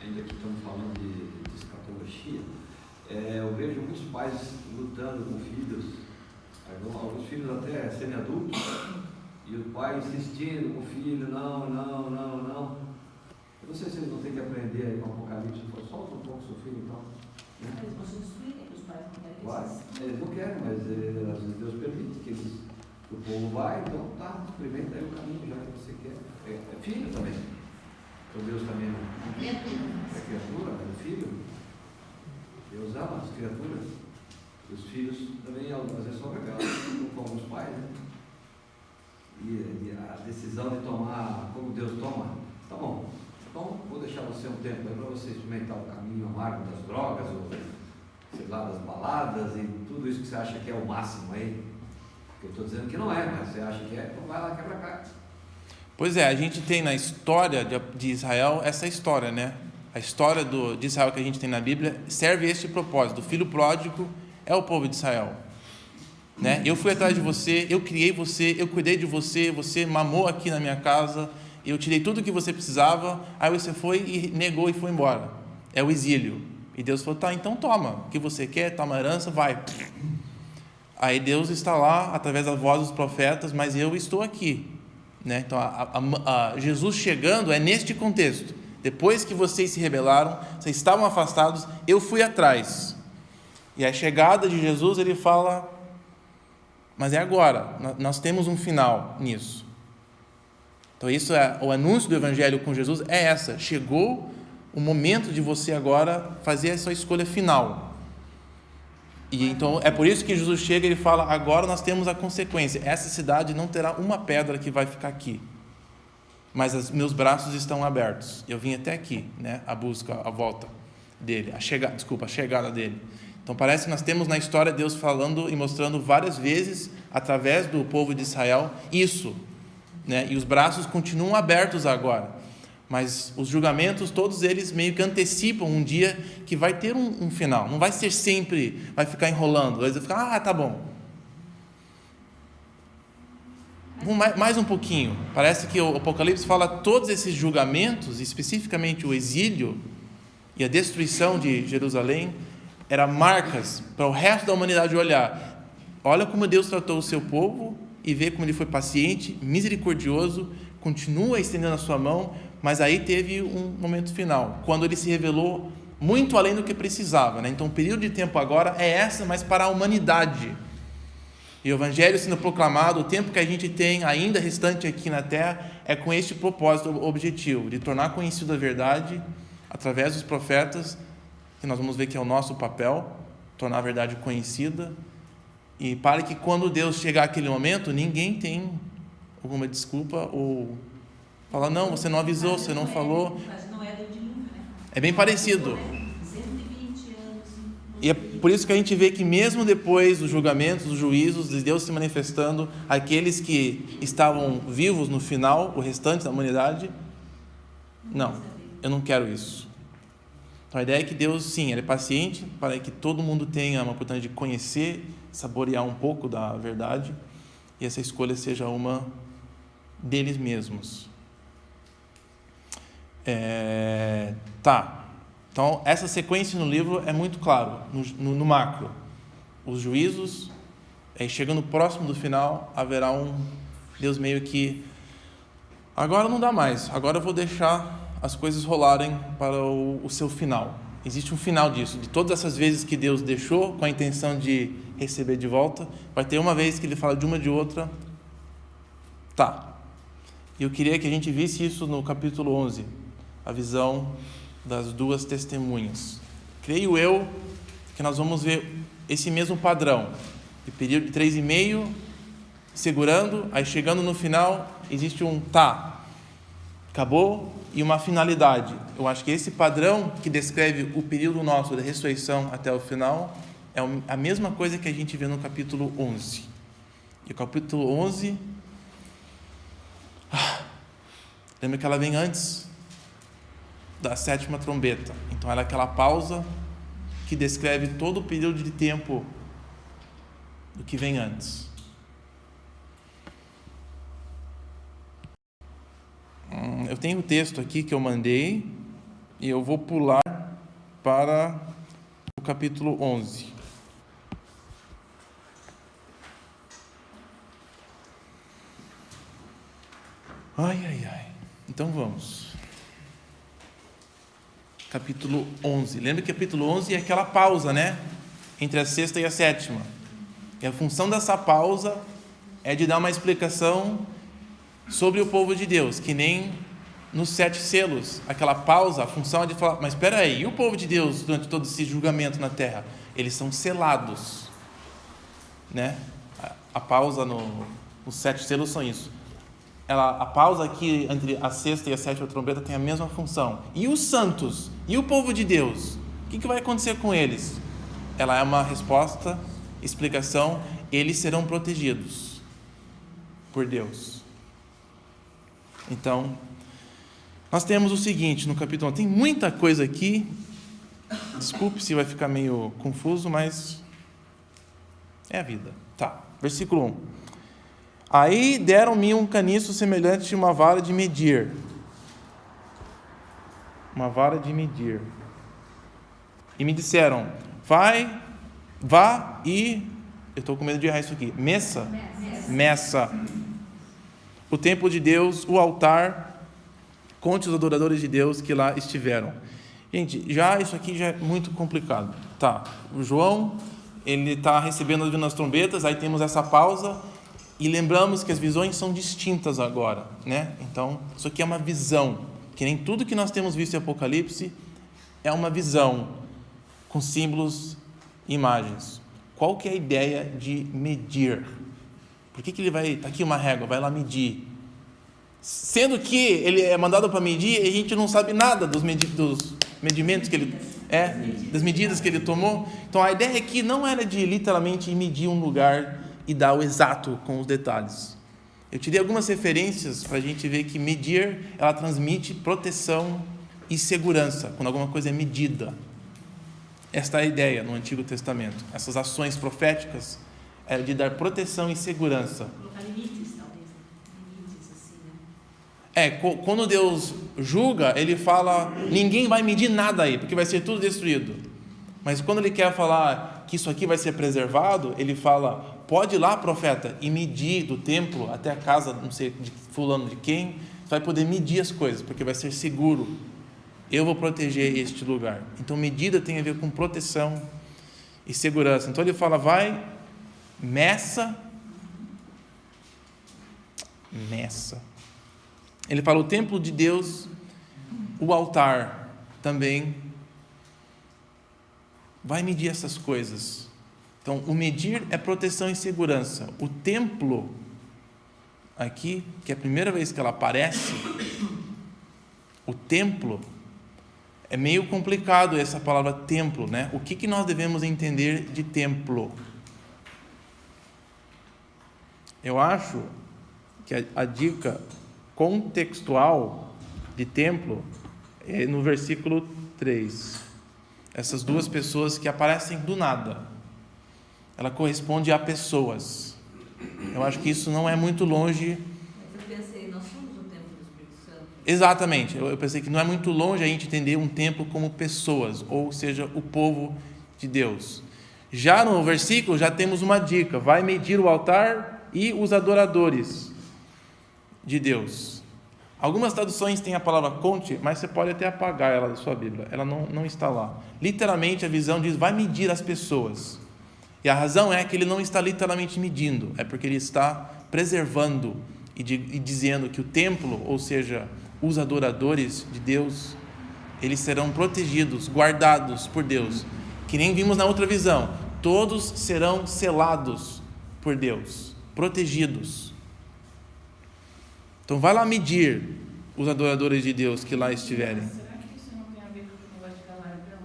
ainda que estamos falando de escatologia. Eu vejo muitos pais lutando com filhos, alguns filhos até semi-adultos, e o pai insistindo com o filho: não. Eu não sei se eles não têm que aprender aí com o Apocalipse, solta um pouco seu filho então. Eles vão se destruir, os pais não querem isso. Eles não querem, mas às vezes Deus permite que o povo vai, então tá, experimenta aí o caminho já que você quer. É filho também. Então Deus também é criatura, é filho. Deus ama as criaturas. E os filhos também, às vezes, são legal, com alguns pais, E a decisão de tomar como Deus toma, tá bom. Então, vou deixar você um tempo aí para você experimentar o caminho amargo das drogas, ou sei lá, das baladas e tudo isso que você acha que é o máximo aí. Eu estou dizendo que não é, mas você acha que é, então vai lá, quebra a cara. Pois é, a gente tem na história de Israel essa história, né? A história de Israel que a gente tem na Bíblia serve a este propósito. O filho pródigo é o povo de Israel, né? Eu fui atrás de você, eu criei você, eu cuidei de você, você mamou aqui na minha casa, eu tirei tudo o que você precisava, aí você foi e negou e foi embora. É o exílio. E Deus falou, tá, então toma, o que você quer, toma a herança, vai. Aí Deus está lá, através da voz dos profetas, mas eu estou aqui, né? Então, Jesus chegando é neste contexto. Depois que vocês se rebelaram, vocês estavam afastados, eu fui atrás. E a chegada de Jesus, ele fala, mas é agora, nós temos um final nisso. Então, isso é o anúncio do Evangelho com Jesus, é essa, chegou o momento de você agora fazer essa escolha final. E então é por isso que Jesus chega e ele fala, agora nós temos a consequência, essa cidade não terá uma pedra que vai ficar aqui, mas os meus braços estão abertos, eu vim até aqui, né? A busca, a volta dele, a chegada dele. Então parece que nós temos na história Deus falando e mostrando várias vezes, através do povo de Israel, isso, né? E os braços continuam abertos agora, mas os julgamentos, todos eles meio que antecipam um dia que vai ter um final, não vai ser sempre, vai ficar enrolando, vai ficar, tá bom. Mais um pouquinho, parece que o Apocalipse fala todos esses julgamentos, especificamente o exílio e a destruição de Jerusalém, eram marcas para o resto da humanidade olhar. Olha como Deus tratou o seu povo e vê como ele foi paciente, misericordioso, continua estendendo a sua mão, mas aí teve um momento final, quando ele se revelou muito além do que precisava, né? Então o período de tempo agora é essa, mas para a humanidade. E o Evangelho sendo proclamado, o tempo que a gente tem ainda restante aqui na Terra, é com este propósito objetivo, de tornar conhecida a verdade, através dos profetas, que nós vamos ver que é o nosso papel, tornar a verdade conhecida, e para que quando Deus chegar àquele momento, ninguém tem alguma desculpa ou fala, não, você não avisou, você não falou. Mas não é do dilúvio, né? É bem parecido. 120 anos. E é por isso que a gente vê que mesmo depois dos julgamentos, dos juízos, de Deus se manifestando, aqueles que estavam vivos no final, o restante da humanidade, não, eu não quero isso. Então a ideia é que Deus, sim, Ele é paciente para que todo mundo tenha uma oportunidade de conhecer, saborear um pouco da verdade, e essa escolha seja uma deles mesmos. Tá. Então, essa sequência no livro é muito claro, no macro. Os juízos, chegando próximo do final, haverá Deus meio que, agora não dá mais, agora eu vou deixar as coisas rolarem para o seu final. Existe um final disso, de todas essas vezes que Deus deixou com a intenção de receber de volta, vai ter uma vez que Ele fala de uma de outra, tá. E eu queria que a gente visse isso no capítulo 11, a visão das duas testemunhas. Creio eu que nós vamos ver esse mesmo padrão, de período de 3,5, segurando, aí chegando no final, existe acabou, e uma finalidade. Eu acho que esse padrão que descreve o período nosso da ressurreição até o final, é a mesma coisa que a gente vê no capítulo 11. E o capítulo 11, lembra que ela vem antes da 7ª trombeta. Então ela é aquela pausa que descreve todo o período de tempo do que vem antes. Eu tenho o texto aqui que eu mandei e eu vou pular para o capítulo 11. Então vamos. Capítulo 11. Lembra que capítulo 11 é aquela pausa, né? Entre a 6ª e a 7ª. E a função dessa pausa é de dar uma explicação sobre o povo de Deus, que nem nos 7 selos. Aquela pausa, a função é de falar, mas espera aí, e o povo de Deus durante todo esse julgamento na terra? Eles são selados, né? A pausa nos 7 selos são isso. a pausa aqui entre a sexta e a sétima trombeta tem a mesma função. E os santos? E o povo de Deus? O que vai acontecer com eles? Ela é uma resposta, explicação. Eles serão protegidos por Deus. Então, nós temos o seguinte no capítulo 1. Tem muita coisa aqui. Desculpe se vai ficar meio confuso, mas é a vida. Tá, versículo 1. Aí deram-me um caniço semelhante a uma vara de medir. Uma vara de medir. E me disseram, vá e... Eu estou com medo de errar isso aqui. Meça. O templo de Deus, o altar, conte os adoradores de Deus que lá estiveram. Gente, isso aqui já é muito complicado. Tá, o João, ele está recebendo as trombetas, aí temos essa pausa, e lembramos que as visões são distintas agora, né? Então, isso aqui é uma visão, que nem tudo que nós temos visto em Apocalipse é uma visão, com símbolos e imagens. Qual que é a ideia de medir? Por que ele vai... Está aqui uma régua, vai lá medir. Sendo que ele é mandado para medir e a gente não sabe nada dos medimentos que ele... das medidas que ele tomou. Então a ideia aqui não era de literalmente medir um lugar e dar o exato com os detalhes. Eu tirei algumas referências para a gente ver que medir, ela transmite proteção e segurança, quando alguma coisa é medida. Esta é a ideia no Antigo Testamento. Essas ações proféticas é de dar proteção e segurança. Colocar limites, talvez. Limites, assim, né? Quando Deus julga, ele fala, ninguém vai medir nada aí, porque vai ser tudo destruído. Mas quando ele quer falar que isso aqui vai ser preservado, ele fala, pode ir lá, profeta, e medir do templo até a casa, não sei de fulano de quem, você vai poder medir as coisas, porque vai ser seguro. Eu vou proteger este lugar. Então, medida tem a ver com proteção e segurança. Então, ele fala, vai, meça. Ele fala, o templo de Deus, o altar também. Vai medir essas coisas. Então, o medir é proteção e segurança. O templo, aqui, que é a primeira vez que ela aparece, o templo, é meio complicado essa palavra templo, né? O que nós devemos entender de templo? Eu acho que a dica contextual de templo é no versículo 3. Essas duas pessoas que aparecem do nada. Ela corresponde a pessoas. Eu acho que isso não é muito longe. Mas eu pensei, nós somos o templo do Espírito Santo. Exatamente. Eu pensei que não é muito longe a gente entender um templo como pessoas, ou seja, o povo de Deus. Já no versículo, já temos uma dica. Vai medir o altar e os adoradores de Deus. Algumas traduções têm a palavra conte, mas você pode até apagar ela da sua Bíblia. Ela não está lá. Literalmente, a visão diz, vai medir as pessoas. E a razão é que ele não está literalmente medindo, é porque ele está preservando e dizendo que o templo, ou seja, os adoradores de Deus, eles serão protegidos, guardados por Deus. Que nem vimos na outra visão, todos serão selados por Deus, protegidos. Então vai lá medir os adoradores de Deus que lá estiverem. Será que isso não tem a ver com o negócio de galardão?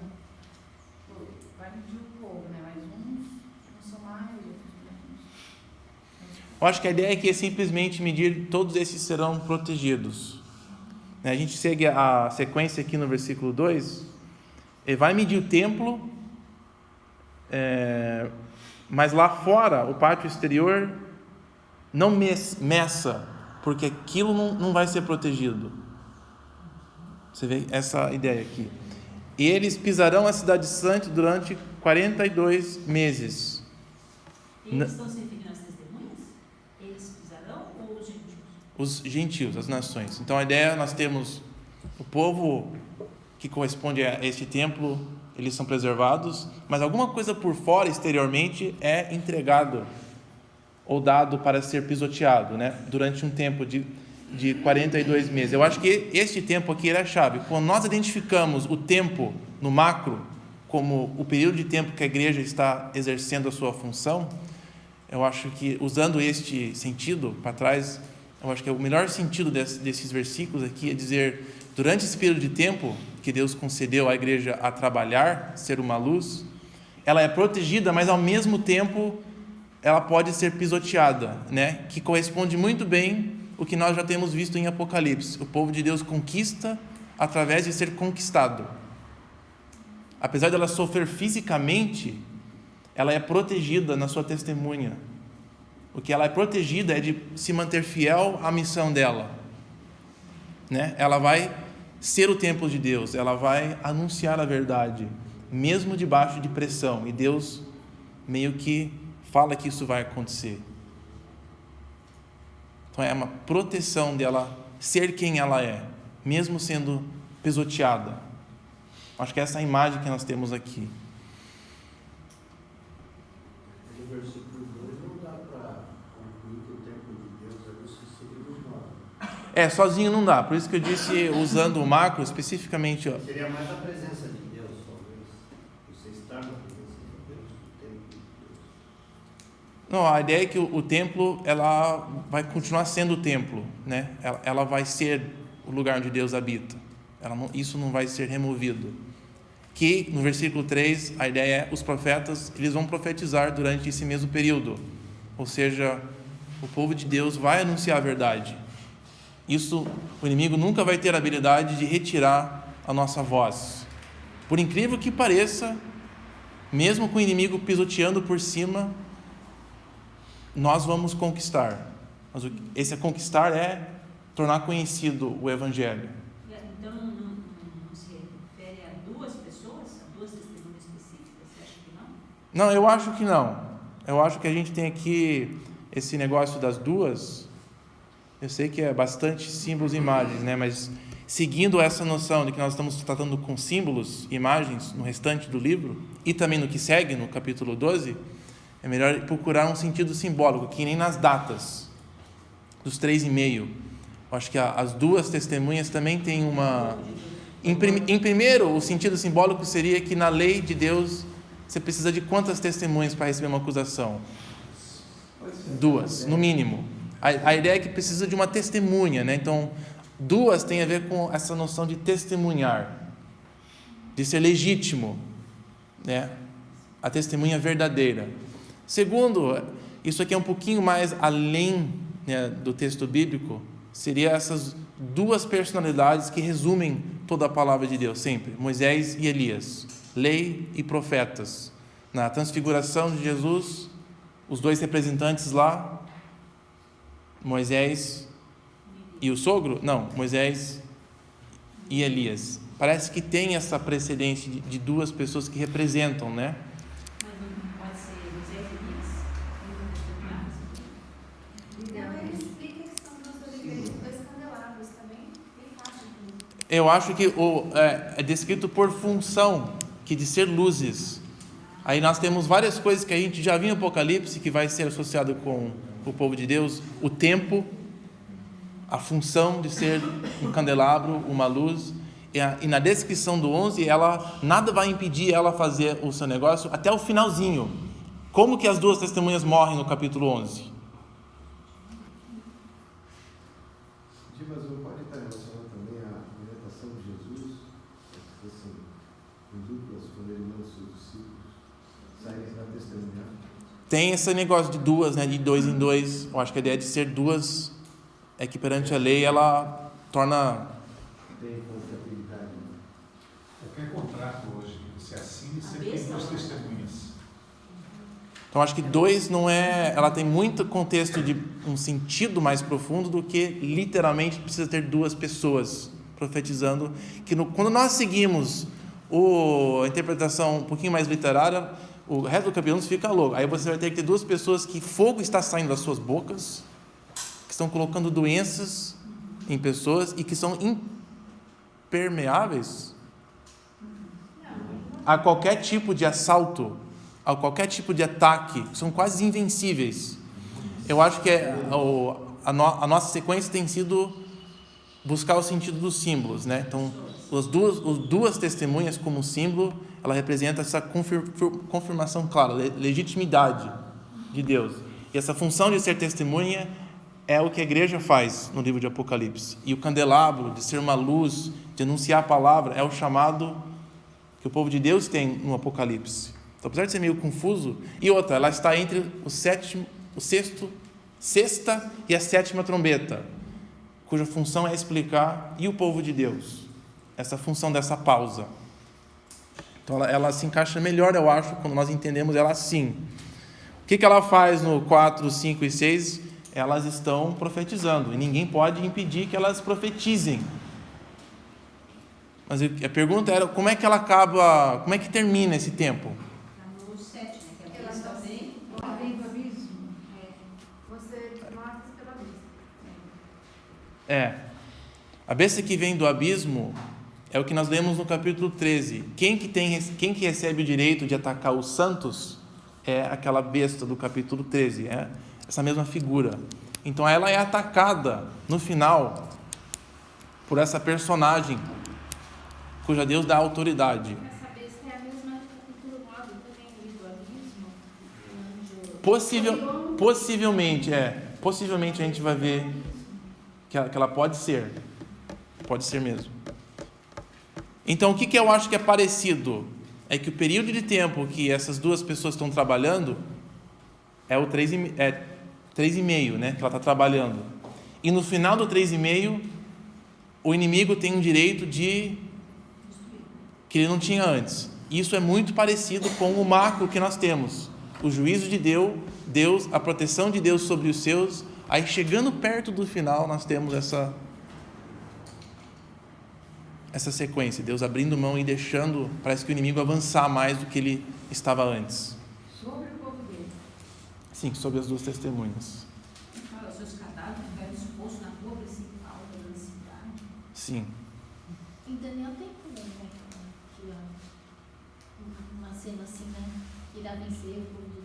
Vai medir o povo, né? Mas uns são mais, outros menos. Eu acho que a ideia é que simplesmente medir, todos esses serão protegidos. A gente segue a sequência aqui no versículo 2. Ele vai medir o templo, mas lá fora, o pátio exterior, não meça, porque aquilo não vai ser protegido. Você vê essa ideia aqui. E eles pisarão a cidade santa durante 42 meses. Eles estão se referindo às testemunhas? Eles pisarão ou os gentios? Os gentios, as nações. Então a ideia, nós temos o povo que corresponde a este templo, eles são preservados, mas alguma coisa por fora, exteriormente, é entregado ou dado para ser pisoteado, né? Durante um tempo de 42 meses. Eu acho que este tempo aqui é a chave. Quando nós identificamos o tempo no macro como o período de tempo que a igreja está exercendo a sua função, eu acho que, usando este sentido para trás, eu acho que o melhor sentido desses versículos aqui é dizer, durante esse período de tempo que Deus concedeu à igreja a trabalhar, ser uma luz, ela é protegida, mas ao mesmo tempo ela pode ser pisoteada, né? Que corresponde muito bem o que nós já temos visto em Apocalipse. O povo de Deus conquista através de ser conquistado. Apesar dela sofrer fisicamente, ela é protegida na sua testemunha. O que ela é protegida é de se manter fiel à missão dela, né? Ela vai ser o templo de Deus, ela vai anunciar a verdade, mesmo debaixo de pressão, e Deus meio que fala que isso vai acontecer. Então é uma proteção dela ser quem ela é, mesmo sendo pisoteada. Acho que essa é a imagem que nós temos aqui. No versículo 2 não dá para concluir que o templo de Deus é dos discípulos novos. Sozinho não dá, por isso que eu disse, usando o macro especificamente. Seria mais a presença de Deus, talvez. Você estar na presença de Deus, o templo de Deus. Não, a ideia é que o templo, ela vai continuar sendo o templo, né? Ela vai ser o lugar onde Deus habita. Isso não vai ser removido. Que no versículo 3, a ideia é, os profetas, eles vão profetizar durante esse mesmo período. Ou seja, o povo de Deus vai anunciar a verdade. Isso, o inimigo nunca vai ter a habilidade de retirar a nossa voz. Por incrível que pareça, mesmo com o inimigo pisoteando por cima, nós vamos conquistar. Mas esse conquistar é tornar conhecido o Evangelho. Então não se refere a duas pessoas, a duas testemunhas específicas? Você acha que não? Não, eu acho que não. Eu acho que a gente tem aqui esse negócio das duas. Eu sei que é bastante símbolos e imagens, né? Mas seguindo essa noção de que nós estamos tratando com símbolos e imagens no restante do livro, e também no que segue, no capítulo 12, é melhor procurar um sentido simbólico, que nem nas datas dos 3,5. Eu acho que as duas testemunhas também têm uma... Em primeiro, o sentido simbólico seria que na lei de Deus você precisa de quantas testemunhas para receber uma acusação? 2, no mínimo. A ideia é que precisa de uma testemunha, né? Então, 2 tem a ver com essa noção de testemunhar, de ser legítimo, né? A testemunha verdadeira. Segundo, isso aqui é um pouquinho mais além, né, do texto bíblico, seria essas duas personalidades que resumem toda a palavra de Deus, sempre, Moisés e Elias, lei e profetas. Na transfiguração de Jesus, os dois representantes lá, Moisés e o sogro? Não, Moisés e Elias. Parece que tem essa precedência de duas pessoas que representam, né? Mas não pode ser Moisés e Elias? Então, ele explica a questão dos dois candelabros, tá bem fácil. Eu acho que é descrito por função, que de ser luzes. Aí nós temos várias coisas que a gente já viu em Apocalipse, que vai ser associado com o povo de Deus, o tempo, a função de ser um candelabro, uma luz, e na descrição do 11, nada vai impedir ela fazer o seu negócio até o finalzinho. Como que as duas testemunhas morrem no capítulo 11? Mas não pode estar relacionado também à libertação de Jesus, assim, em duplas, quando ele manda os seus discípulos saírem para testemunhar. Tem esse negócio de duas, né, de 2 em 2. Eu acho que a ideia de ser duas é que perante a lei ela torna... Tem confiabilidade. Qualquer contrato hoje que você assine, sempre tem 2 testemunhas. Então acho que 2 não é... Ela tem muito contexto de um sentido mais profundo do que literalmente precisa ter 2 pessoas profetizando. Que quando nós seguimos a interpretação um pouquinho mais literária, o resto do capítulo fica louco. Aí você vai ter que ter 2 pessoas que fogo está saindo das suas bocas, que estão colocando doenças em pessoas e que são impermeáveis a qualquer tipo de assalto, a qualquer tipo de ataque, são quase invencíveis. Eu acho que a nossa sequência tem sido buscar o sentido dos símbolos, né? Então, as duas testemunhas como símbolo, ela representa essa confirmação clara, legitimidade de Deus. E essa função de ser testemunha é o que a igreja faz no livro de Apocalipse. E o candelabro, de ser uma luz, de anunciar a palavra, é o chamado que o povo de Deus tem no Apocalipse. Então, apesar de ser meio confuso, e outra, ela está entre sexta e a sétima trombeta, cuja função é explicar e o povo de Deus. Essa função dessa pausa. Então, ela se encaixa melhor, eu acho, quando nós entendemos ela assim. O que ela faz no 4, 5 e 6? Elas estão profetizando, e ninguém pode impedir que elas profetizem. Mas a pergunta era, como é que ela acaba, como é que termina esse tempo? No 7, né? Que Ela está bem. vem do abismo. Você mata pela besta. A besta que vem do abismo é o que nós lemos no capítulo 13. Quem que recebe o direito de atacar os santos é aquela besta do capítulo 13, é essa mesma figura. Então ela é atacada no final por essa personagem cuja Deus dá autoridade. Essa besta é a mesma do capítulo 9, também do abismo. Possivelmente a gente vai ver que ela pode ser mesmo. Então o que eu acho que é parecido é que o período de tempo que essas duas pessoas estão trabalhando é o 3,5, né, que ela está trabalhando. E no final do 3,5, o inimigo tem um direito que ele não tinha antes. Isso é muito parecido com o macro que nós temos. O juízo de Deus, a proteção de Deus sobre os seus. Aí chegando perto do final, nós temos essa sequência. Deus abrindo mão e deixando, parece que o inimigo avançar mais do que ele estava antes. Sobre o povo dele. Sim, sobre as duas testemunhas. Fala, os seus cadáveres ficaram expostos na rua principal da cidade. Sim. Em Daniel tem também, né? Uma cena assim, né? Irá vencer o povo de Deus.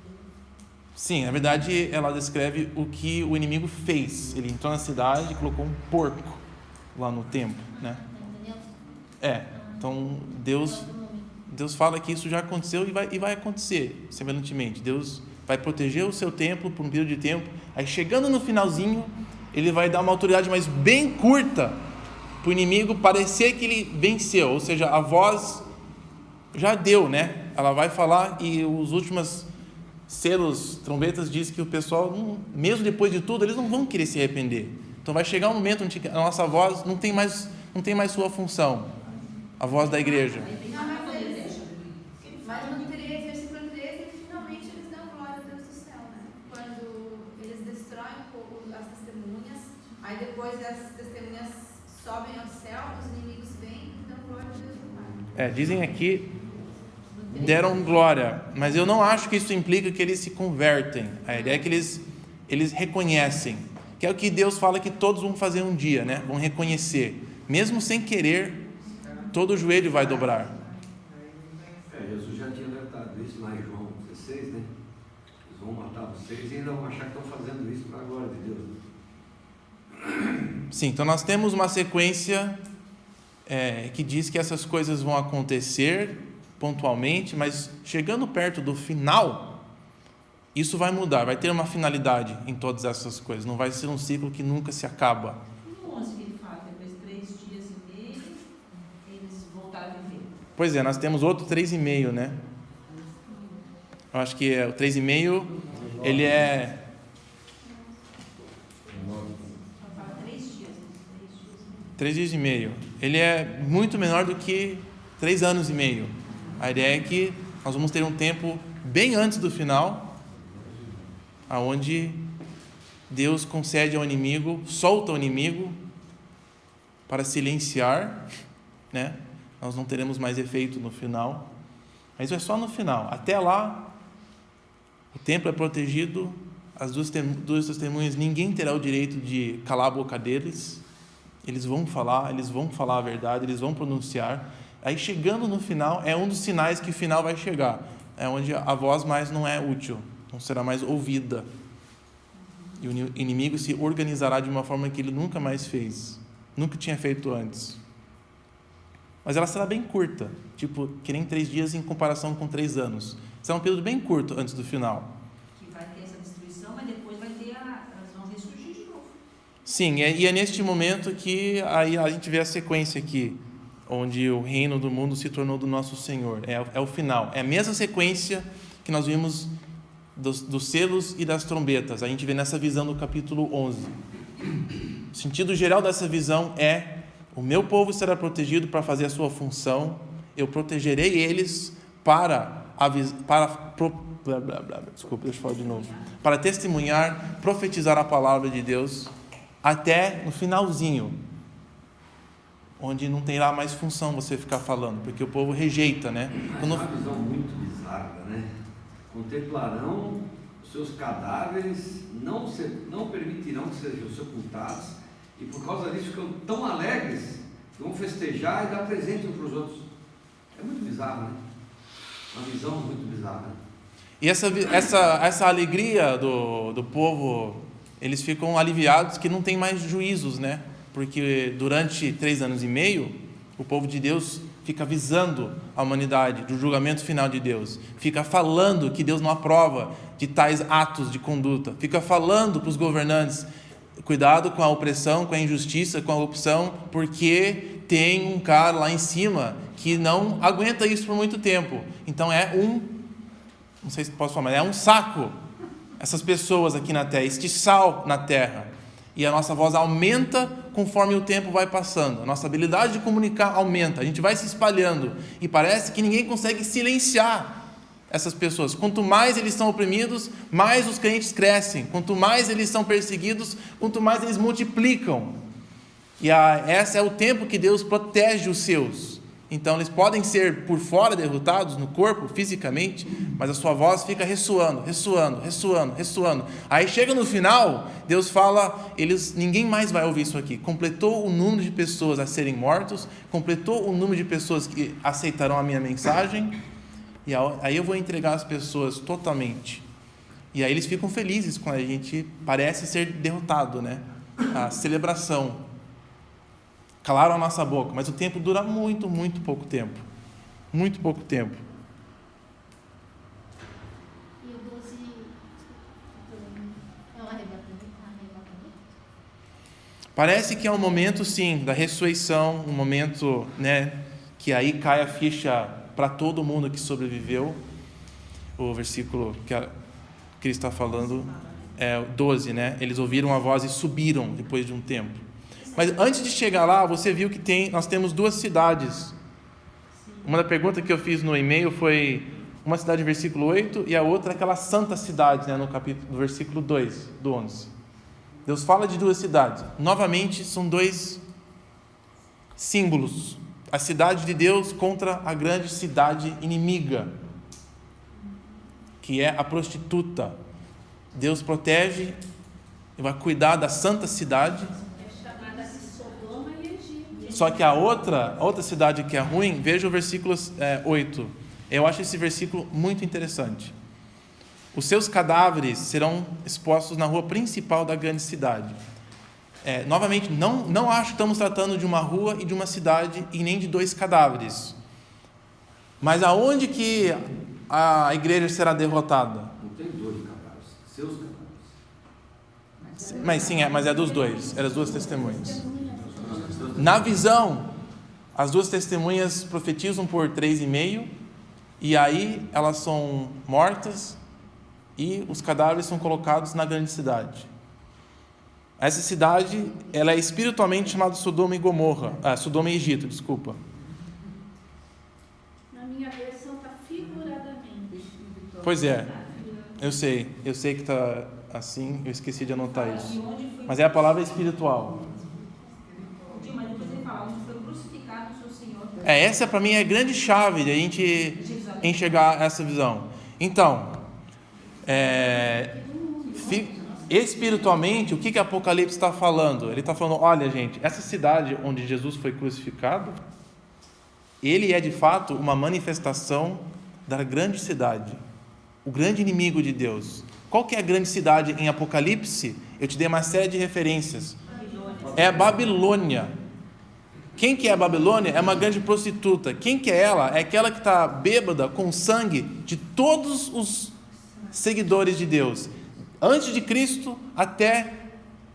Sim, na verdade ela descreve o que o inimigo fez. Ele entrou na cidade e colocou um porco lá no templo, né? Então Deus fala que isso já aconteceu e vai acontecer semelhantemente. Deus vai proteger o seu templo por um período de tempo. Aí chegando no finalzinho, ele vai dar uma autoridade mais bem curta para o inimigo parecer que ele venceu. Ou seja, a voz já deu, né? Ela vai falar e os últimos selos, trombetas, diz que o pessoal, mesmo depois de tudo, eles não vão querer se arrepender. Então vai chegar um momento onde a nossa voz não tem mais sua função. A voz da igreja. Mas no 13, versículo 13, finalmente eles dão glória a Deus do céu, né? Quando eles destroem um pouco as testemunhas, aí depois as testemunhas sobem ao céu, os inimigos vêm e dão glória a Deus do Pai. Dizem aqui, deram glória, mas eu não acho que isso implica que eles se convertem. A ideia é que eles reconhecem, que é o que Deus fala que todos vão fazer um dia, né? Vão reconhecer, mesmo sem querer. Todo o joelho vai dobrar. Jesus já tinha alertado isso lá em João 16, né? Eles vão matar vocês e ainda vão achar que estão fazendo isso para a glória de Deus. Sim, então nós temos uma sequência que diz que essas coisas vão acontecer pontualmente, mas chegando perto do final, isso vai mudar, vai ter uma finalidade em todas essas coisas. Não vai ser um ciclo que nunca se acaba. Pois é, nós temos outro 3,5, né? Eu acho que o 3,5, ele é... 3 dias e meio. Ele é muito menor do que 3 anos e meio. A ideia é que nós vamos ter um tempo bem antes do final, aonde Deus concede ao inimigo, solta o inimigo para silenciar, né? Nós não teremos mais efeito no final, mas é só no final. Até lá, o templo é protegido, as duas testemunhas, ninguém terá o direito de calar a boca deles. Eles vão falar a verdade, eles vão pronunciar. Aí chegando no final, é um dos sinais que o final vai chegar. É onde a voz mais não é útil, não será mais ouvida. E o inimigo se organizará de uma forma que ele nunca mais fez, nunca tinha feito antes. Mas ela será bem curta, tipo, que nem 3 dias em comparação com 3 anos. Será um período bem curto antes do final. Que vai ter essa destruição, mas depois vai ter elas vão ressurgir de novo. Sim, e é neste momento que aí a gente vê a sequência aqui, onde o reino do mundo se tornou do nosso Senhor. É o final. É a mesma sequência que nós vimos dos selos e das trombetas. A gente vê nessa visão do capítulo 11. O sentido geral dessa visão é: o meu povo será protegido para fazer a sua função, eu protegerei eles para testemunhar, profetizar a palavra de Deus, até no finalzinho, onde não terá mais função você ficar falando, porque o povo rejeita, né? É uma visão muito bizarra, né? Contemplarão os seus cadáveres, não permitirão que sejam sepultados, e por causa disso ficam tão alegres que vão festejar e dar presente uns para os outros. É muito bizarro, né? Uma visão muito bizarra. E essa alegria do povo, eles ficam aliviados que não tem mais juízos, né? Porque durante 3 anos e meio, o povo de Deus fica avisando a humanidade do julgamento final de Deus, fica falando que Deus não aprova de tais atos de conduta, fica falando para os governantes: cuidado com a opressão, com a injustiça, com a opção, porque tem um cara lá em cima que não aguenta isso por muito tempo. Então não sei se posso falar, mas é um saco essas pessoas aqui na terra, este sal na terra. E a nossa voz aumenta conforme o tempo vai passando. A nossa habilidade de comunicar aumenta. A gente vai se espalhando. E parece que ninguém consegue silenciar essas pessoas. Quanto mais eles são oprimidos, mais os crentes crescem. Quanto mais eles são perseguidos, quanto mais eles multiplicam. E esse é o tempo que Deus protege os seus. Então eles podem ser por fora derrotados no corpo, fisicamente, mas a sua voz fica ressoando. Aí chega no final, Deus fala: ninguém mais vai ouvir isso aqui. Completou o número de pessoas a serem mortos, completou o número de pessoas que aceitarão a minha mensagem, e aí eu vou entregar as pessoas totalmente. E aí eles ficam felizes quando a gente parece ser derrotado, né? A celebração. Calaram a nossa boca, mas o tempo dura muito, muito pouco tempo. Muito pouco tempo. E o 12 é um arrebatamento? Parece que é um momento, sim, da ressurreição, um momento, né, que aí cai a ficha para todo mundo que sobreviveu. O versículo que ele está falando é o 12, né? Eles ouviram a voz e subiram depois de um tempo. Mas antes de chegar lá, você viu que nós temos 2 cidades. Uma da pergunta que eu fiz no e-mail foi uma cidade, versículo 8, e a outra aquela santa cidade, né, no capítulo, do versículo 2, do 11. Deus fala de 2 cidades. Novamente, são 2 símbolos. A cidade de Deus contra a grande cidade inimiga, que é a prostituta. Deus protege e vai cuidar da santa cidade. Só que a outra cidade que é ruim, veja o versículo 8. Eu acho esse versículo muito interessante. Os seus cadáveres serão expostos na rua principal da grande cidade. Novamente, não acho que estamos tratando de uma rua e de uma cidade e nem de 2 cadáveres. Mas aonde que a igreja será derrotada? Não tem 2 cadáveres, seus cadáveres. Mas sim, mas é dos 2, eram as 2 testemunhas. Na visão, as 2 testemunhas profetizam por 3,5, e aí elas são mortas e os cadáveres são colocados na grande cidade. Essa cidade, ela é espiritualmente chamada Sodoma e Egito, desculpa. Na minha versão está figuradamente. Pois é, eu sei que está assim, eu esqueci de anotar isso. Mas é a palavra espiritual. Mas depois ele fala: onde foi crucificado o seu Senhor. Essa para mim é a grande chave de a gente enxergar essa visão. Então, espiritualmente, o que Apocalipse está falando? Ele está falando: olha, gente, essa cidade onde Jesus foi crucificado, ele é de fato uma manifestação da grande cidade, o grande inimigo de Deus. Qual que é a grande cidade em Apocalipse? Eu te dei uma série de referências. É a Babilônia. Quem que é a Babilônia? É uma grande prostituta. Quem que é ela? É aquela que está bêbada com o sangue de todos os seguidores de Deus, antes de Cristo até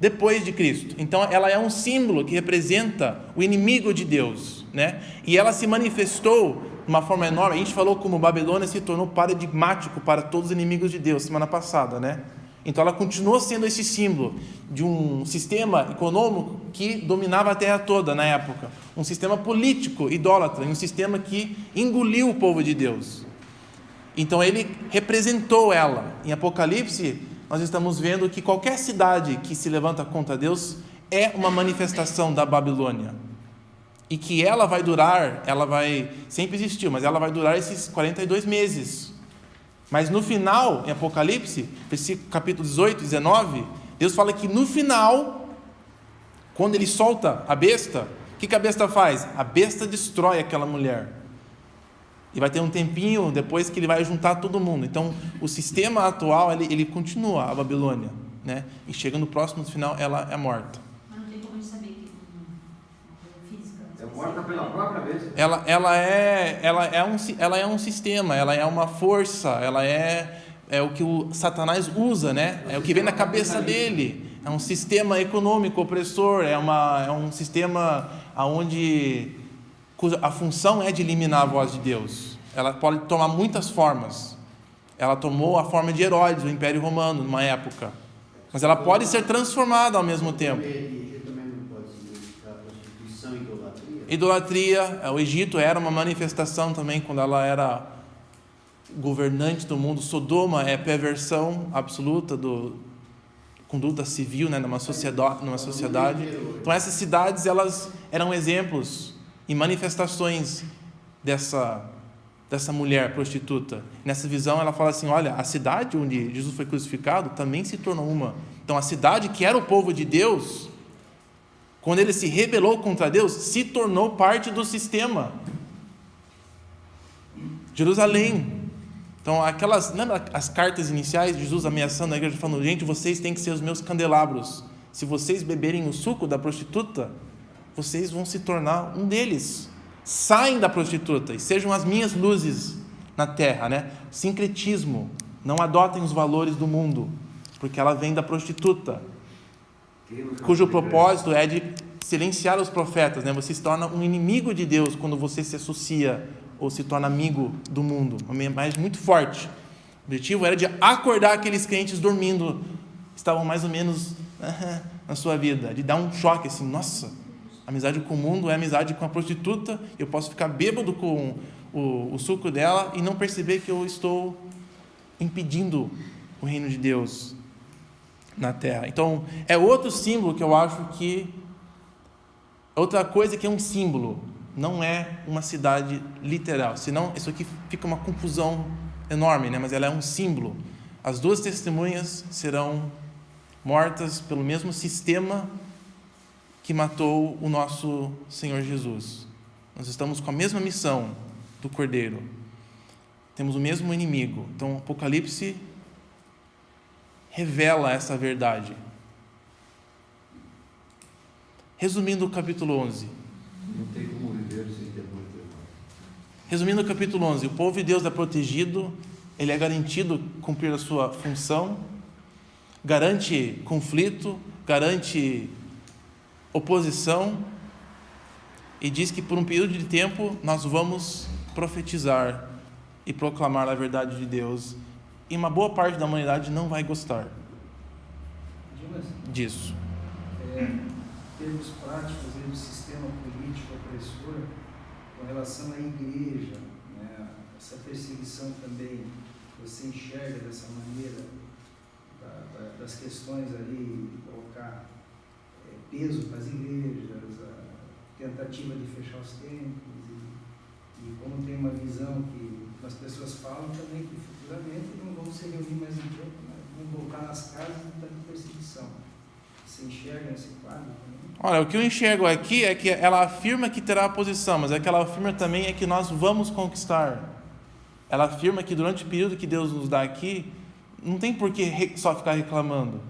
depois de Cristo. Então ela é um símbolo que representa o inimigo de Deus, né? E ela se manifestou de uma forma enorme. A gente falou como Babilônia se tornou paradigmático para todos os inimigos de Deus semana passada, né? Então ela continuou sendo esse símbolo de um sistema econômico que dominava a terra toda na época, um sistema político idólatra, um sistema que engoliu o povo de Deus. Então ele representou ela. Em Apocalipse nós estamos vendo que qualquer cidade que se levanta contra Deus é uma manifestação da Babilônia, e que ela vai sempre existir, mas ela vai durar esses 42 meses. Mas no final, em Apocalipse, capítulo 18, 19, Deus fala que no final, quando ele solta a besta, o que a besta faz? A besta destrói aquela mulher. E vai ter um tempinho depois que ele vai juntar todo mundo. Então, o sistema atual, ele continua, a Babilônia, né? E chega no próximo final, ela é morta. Mas não tem como a gente saber que não física. É morta pela própria besta. Ela é um sistema, ela é uma força, ela é o que o Satanás usa, né? É o que vem na cabeça dele. É um sistema econômico opressor, é um sistema cuja a função é de eliminar a voz de Deus. Ela pode tomar muitas formas. Ela tomou a forma de Herodes, do Império Romano, numa época. Mas ela pode ser transformada ao mesmo tempo. Ele também não pode significar prostituição e idolatria? Idolatria, o Egito era uma manifestação também, quando ela era governante do mundo. Sodoma é perversão absoluta do conduta civil, né, numa sociedade. Então essas cidades, elas eram exemplos e manifestações dessa mulher prostituta. Nessa visão ela fala assim, olha, a cidade onde Jesus foi crucificado também se tornou uma. Então a cidade que era o povo de Deus, quando ele se rebelou contra Deus, se tornou parte do sistema. Jerusalém. Então lembra as cartas iniciais de Jesus ameaçando a igreja, falando, gente, vocês têm que ser os meus candelabros. Se vocês beberem o suco da prostituta, vocês vão se tornar um deles. Saem da prostituta e sejam as minhas luzes na terra, né? Sincretismo. Não adotem os valores do mundo, porque ela vem da prostituta, cujo propósito é de silenciar os profetas, né? Você se torna um inimigo de Deus quando você se associa ou se torna amigo do mundo. Uma imagem muito forte. O objetivo era de acordar aqueles crentes dormindo, estavam mais ou menos na sua vida, de dar um choque assim, nossa, amizade com o mundo é amizade com a prostituta, eu posso ficar bêbado com o suco dela e não perceber que eu estou impedindo o reino de Deus na terra. Então, é outro símbolo que eu acho que... Outra coisa que é um símbolo, não é uma cidade literal, senão isso aqui fica uma confusão enorme, né? Mas ela é um símbolo. As duas testemunhas serão mortas pelo mesmo sistema que matou o nosso Senhor Jesus. Nós estamos com a mesma missão do Cordeiro. Temos o mesmo inimigo. Então, o Apocalipse revela essa verdade. Resumindo o capítulo 11. Não tem como viver sem ter muito. Resumindo o capítulo 11, o povo de Deus é protegido, ele é garantido cumprir a sua função, garante conflito, garante oposição, e diz que por um período de tempo nós vamos profetizar e proclamar a verdade de Deus, e uma boa parte da humanidade não vai gostar disso. Termos práticos do sistema político opressor com relação à igreja, né? Essa perseguição também você enxerga dessa maneira das questões ali, colocar peso para as igrejas, a tentativa de fechar os templos, e como tem uma visão que as pessoas falam também que futuramente não vão se reunir mais em tempo, vão voltar nas casas e estar em perseguição. Você enxerga esse quadro também? Olha, o que eu enxergo aqui é que ela afirma que terá oposição, mas o que ela afirma também é que nós vamos conquistar. Ela afirma que durante o período que Deus nos dá aqui, não tem por que só ficar reclamando,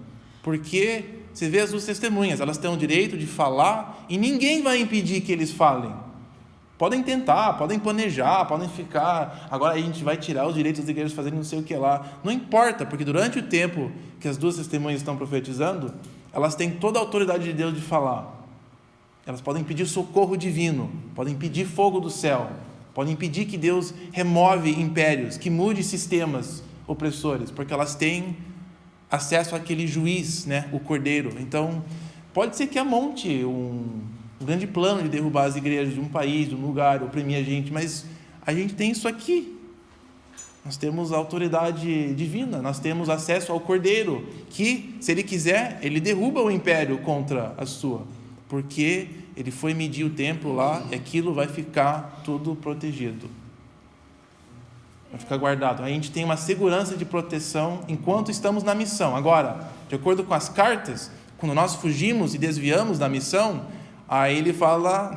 porque você vê as duas testemunhas, elas têm o direito de falar e ninguém vai impedir que eles falem. Podem tentar, podem planejar, podem ficar, agora a gente vai tirar os direitos das igrejas de fazerem não sei o que lá. Não importa, porque durante o tempo que as duas testemunhas estão profetizando, elas têm toda a autoridade de Deus de falar. Elas podem pedir socorro divino, podem pedir fogo do céu, podem pedir que Deus remove impérios, que mude sistemas opressores, porque elas têm acesso àquele juiz, né, o Cordeiro. Então, pode ser que amonte um grande plano de derrubar as igrejas de um país, de um lugar, oprimir a gente, mas a gente tem isso aqui. Nós temos a autoridade divina, nós temos acesso ao Cordeiro, que, se ele quiser, ele derruba o império contra a sua, porque ele foi medir o templo lá e aquilo vai ficar tudo protegido. Vai ficar guardado. A gente tem uma segurança de proteção enquanto estamos na missão. Agora, de acordo com as cartas, quando nós fugimos e desviamos da missão, aí ele fala,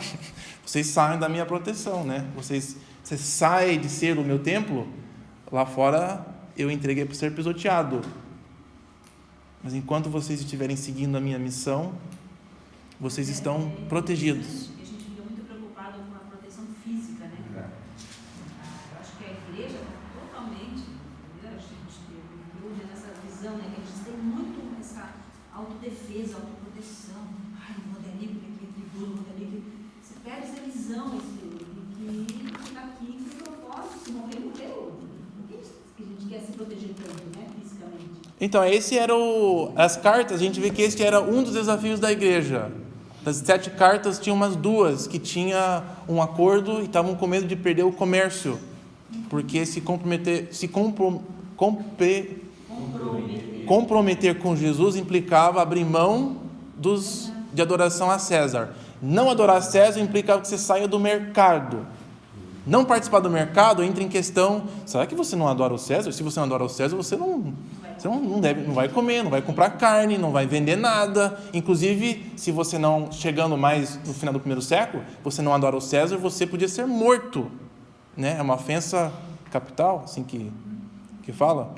vocês saem da minha proteção, né? Vocês saem de ser o meu templo, lá fora eu entreguei para ser pisoteado. Mas enquanto vocês estiverem seguindo a minha missão, vocês estão protegidos. A gente fica muito preocupado com a proteção física, né? Eu acho que a igreja está totalmente, a gente hoje nessa visão, né? Que a gente tem muito essa autodefesa, autoproteção. Ai, não vou dar ali porque aqui é tribuno, não vou dar ali. Você perde essa visão, que está aqui com o propósito, se morrer, morreu. Por que a gente quer se proteger tanto, né? Fisicamente. Então, esse era as cartas, a gente vê que esse era um dos desafios da igreja. Das 7 cartas, tinha umas 2 que tinha um acordo e estavam com medo de perder o comércio, porque comprometer com Jesus implicava abrir mão de adoração a César. Não adorar a César implicava que você saia do mercado. Não participar do mercado entra em questão, será que você não adora o César? Se você não adora o César, você não vai comer, não vai comprar carne, não vai vender nada. Inclusive, se você não, chegando mais no final do 1º século, você não adora o César, você podia ser morto, né? É uma ofensa capital, assim que fala.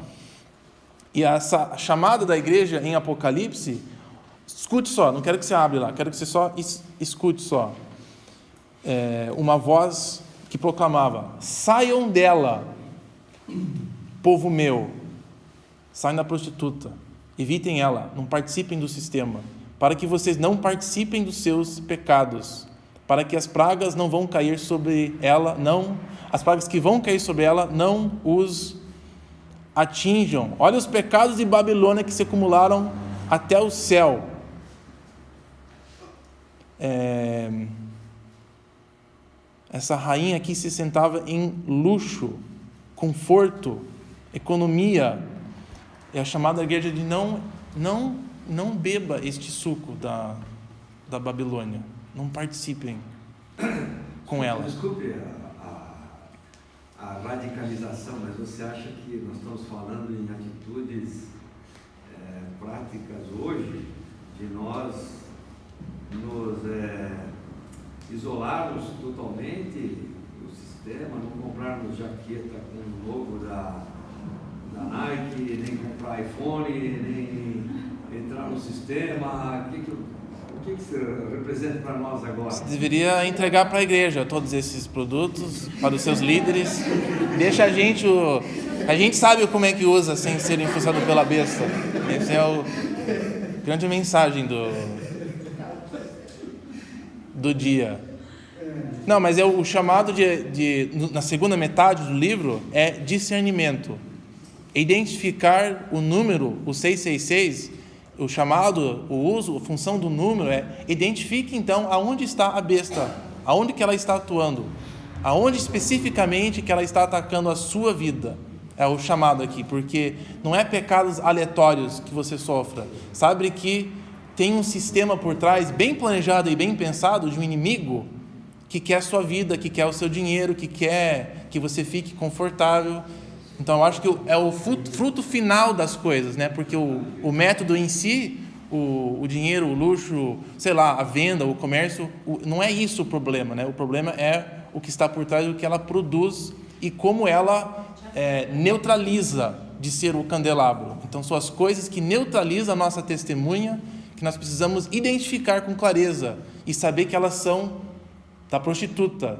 E essa chamada da igreja em Apocalipse, escute só, não quero que você abra lá, quero que você só escute só. Uma voz que proclamava: saiam dela, povo meu. Saiam da prostituta, evitem ela, não participem do sistema, para que vocês não participem dos seus pecados, para que as pragas não vão cair sobre ela, as pragas que vão cair sobre ela não os atinjam. Olha os pecados de Babilônia que se acumularam até o céu. Essa rainha aqui se sentava em luxo, conforto, economia. É a chamada igreja de não beba este suco da Babilônia. Não participem com ela. Desculpe a radicalização, mas você acha que nós estamos falando em atitudes práticas hoje de nós nos isolarmos totalmente do sistema, não comprarmos jaqueta com o logo da Nike, nem comprar iPhone, nem entrar no sistema? O que isso representa para nós agora? Você deveria entregar para a igreja todos esses produtos, para os seus líderes. Deixa a gente sabe como é que usa sem ser influenciado pela besta. Essa é a grande mensagem do dia. Não, mas o chamado na segunda metade do livro é discernimento. Identificar o número, o 666, o chamado, o uso, a função do número identifique então aonde está a besta, aonde que ela está atuando, aonde especificamente que ela está atacando a sua vida. É o chamado aqui, porque não é pecados aleatórios que você sofra. Sabe que tem um sistema por trás, bem planejado e bem pensado, de um inimigo que quer a sua vida, que quer o seu dinheiro, que quer que você fique confortável. Então, eu acho que é o fruto final das coisas, né? Porque o método em si, o dinheiro, o luxo, sei lá, a venda, o comércio, não é isso o problema, né? O problema é o que está por trás do que ela produz e como ela neutraliza de ser o candelabro. Então, são as coisas que neutralizam a nossa testemunha, que nós precisamos identificar com clareza e saber que elas são da prostituta,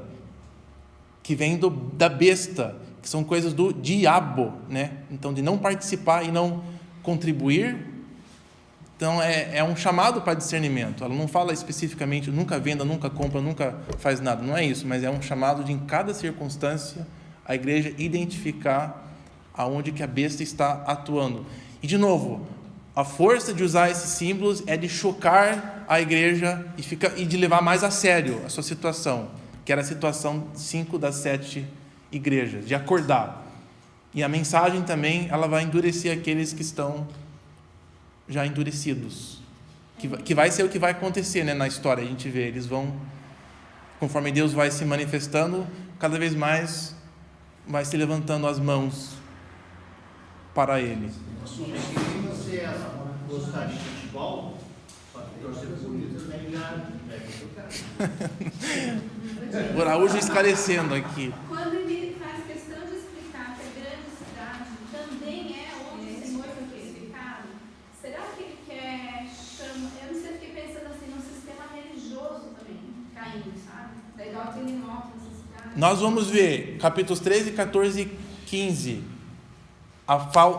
que vem da besta, que são coisas do diabo, né? Então, de não participar e não contribuir Então, é um chamado para discernimento. Ela não fala especificamente, nunca venda, nunca compra, nunca faz nada. Não é isso, mas é um chamado de, em cada circunstância, a igreja identificar aonde que a besta está atuando. E, de novo, a força de usar esses símbolos é de chocar a igreja e de levar mais a sério a sua situação, que era a situação 5 das 7 igrejas, de acordar. E a mensagem também, ela vai endurecer aqueles que estão já endurecidos, que vai ser o que vai acontecer, né, na história. A gente vê, eles vão, conforme Deus vai se manifestando, cada vez mais vai se levantando as mãos para Ele. Se você gostar de futebol, torcer por isso, também já O Araújo esclarecendo aqui. Quando ele faz questão de explicar que a grande cidade também é onde o Senhor foi crucificado, será que ele quer chamar... Eu não sei, fiquei pensando assim, num sistema religioso também, caindo, sabe? Legal que ele mostra essa cidade. Nós vamos ver capítulos 13, 14 e 15.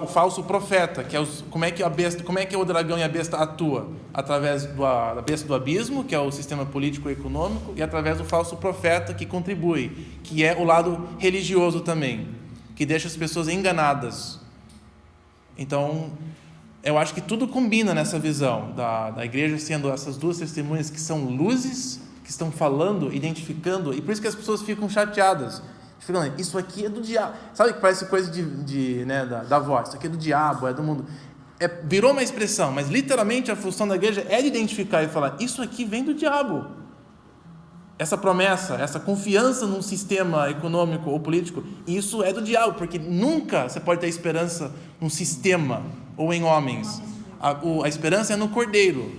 O falso profeta, que é como é que o dragão e a besta atua? Através da besta do abismo, que é o sistema político e econômico, e através do falso profeta, que contribui, que é o lado religioso também, que deixa as pessoas enganadas. Então, eu acho que tudo combina nessa visão da igreja sendo essas duas testemunhas que são luzes, que estão falando, identificando, e por isso que as pessoas ficam chateadas. Falando, isso aqui é do diabo. Sabe que parece coisa né, da voz, isso aqui é do diabo, é do mundo. Virou uma expressão, mas literalmente a função da igreja é de identificar e falar, isso aqui vem do diabo. Essa promessa, essa confiança num sistema econômico ou político, isso é do diabo, porque nunca você pode ter esperança num sistema ou em homens. A esperança é no Cordeiro,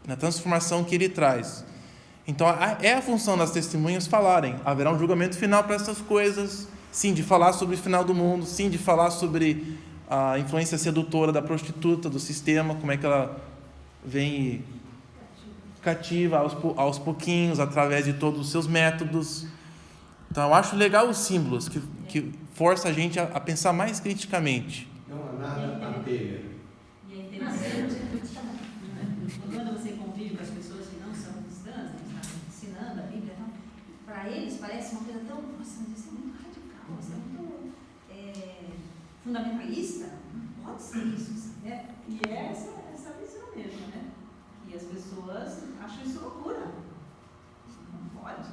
na transformação que ele traz. Então, é a função das testemunhas falarem. Haverá um julgamento final para essas coisas. Sim, de falar sobre o final do mundo. Sim, de falar sobre a influência sedutora da prostituta, do sistema, como é que ela vem e cativa aos pouquinhos, através de todos os seus métodos. Então, eu acho legal os símbolos, que força a gente a pensar mais criticamente. Não há nada a pega. E é interessante, quando você convive com as pessoas que não são cristãs, ensinando a Bíblia, para eles parece uma coisa tão, nossa, mas isso é muito radical, isso é muito fundamentalista, não pode ser isso, né? E é essa visão mesmo, né? E as pessoas acham isso loucura. Não pode.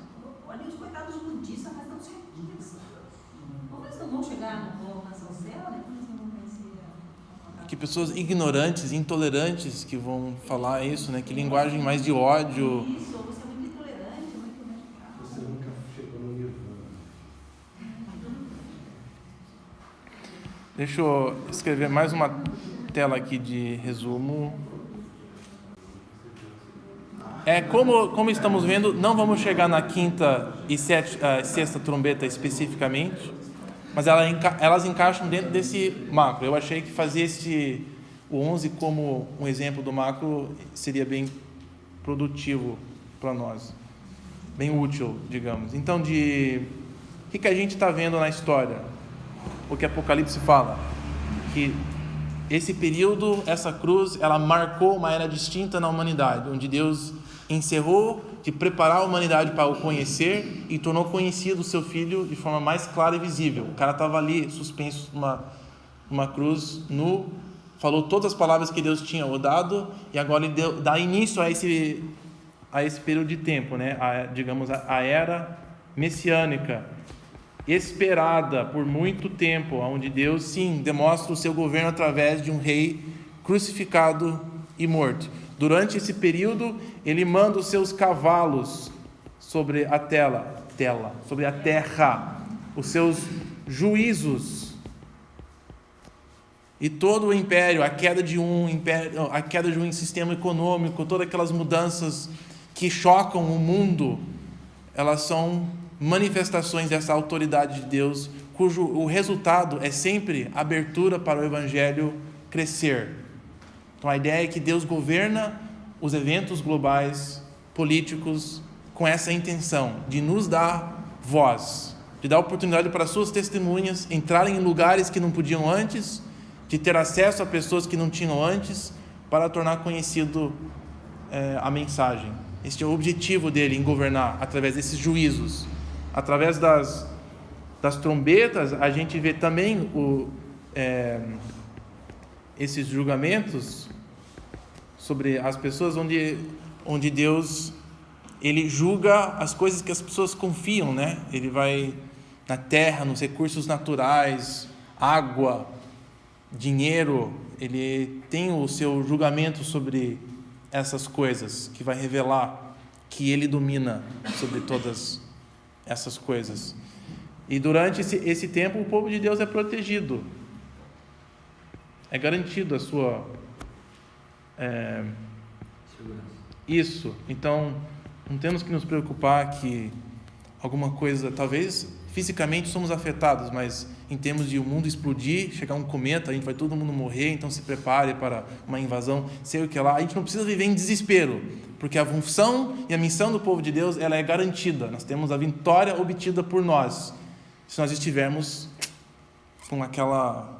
Olha os coitados budistas, mas não certinhos. Como eles não vão chegar, não vão alcançar o céu, né? Como eles não vão conhecer a Que pessoas ignorantes, intolerantes que vão falar isso, né? Que linguagem mais de ódio. Isso, ou você é muito intolerante, muito radical. Você nunca chegou no nirvana. Deixa eu escrever mais uma tela aqui de resumo. Como estamos vendo, não vamos chegar na quinta e sexta trombeta especificamente, mas elas encaixam dentro desse macro. Eu achei que fazer o 11 como um exemplo do macro seria bem produtivo para nós, bem útil, digamos. Então, o que a gente está vendo na história? O que Apocalipse fala? Que esse período, essa cruz, ela marcou uma era distinta na humanidade, onde Deus encerrou de preparar a humanidade para o conhecer e tornou conhecido o seu Filho de forma mais clara e visível. O cara estava ali suspenso numa cruz, nu, falou todas as palavras que Deus tinha dado, e agora ele dá início a esse período de tempo, né? A era messiânica, esperada por muito tempo, onde Deus, sim, demonstra o seu governo através de um rei crucificado e morto. Durante esse período, ele manda os seus cavalos sobre a sobre a terra, os seus juízos. E todo o império, a queda de um sistema econômico, todas aquelas mudanças que chocam o mundo, elas são manifestações dessa autoridade de Deus, cujo o resultado é sempre abertura para o evangelho crescer. Então a ideia é que Deus governa os eventos globais, políticos, com essa intenção de nos dar voz, de dar oportunidade para suas testemunhas entrarem em lugares que não podiam antes, de ter acesso a pessoas que não tinham antes, para tornar conhecido a mensagem. Este é o objetivo dele em governar, através desses juízos. Através das trombetas, a gente vê também esses julgamentos sobre as pessoas, onde Deus, ele julga as coisas que as pessoas confiam, né? Ele vai na terra, nos recursos naturais, água, dinheiro. Ele tem o seu julgamento sobre essas coisas, que vai revelar que ele domina sobre todas essas coisas. E durante esse tempo o povo de Deus é protegido, é garantido a sua Segurança. isso. Então não temos que nos preocupar que alguma coisa, talvez fisicamente somos afetados, mas em termos de o mundo explodir, chegar um cometa, a gente vai todo mundo morrer, então se prepare para uma invasão, sei o que lá. A gente não precisa viver em desespero, porque a função e a missão do povo de Deus, ela é garantida. Nós temos a vitória obtida por nós, se nós estivermos com aquela...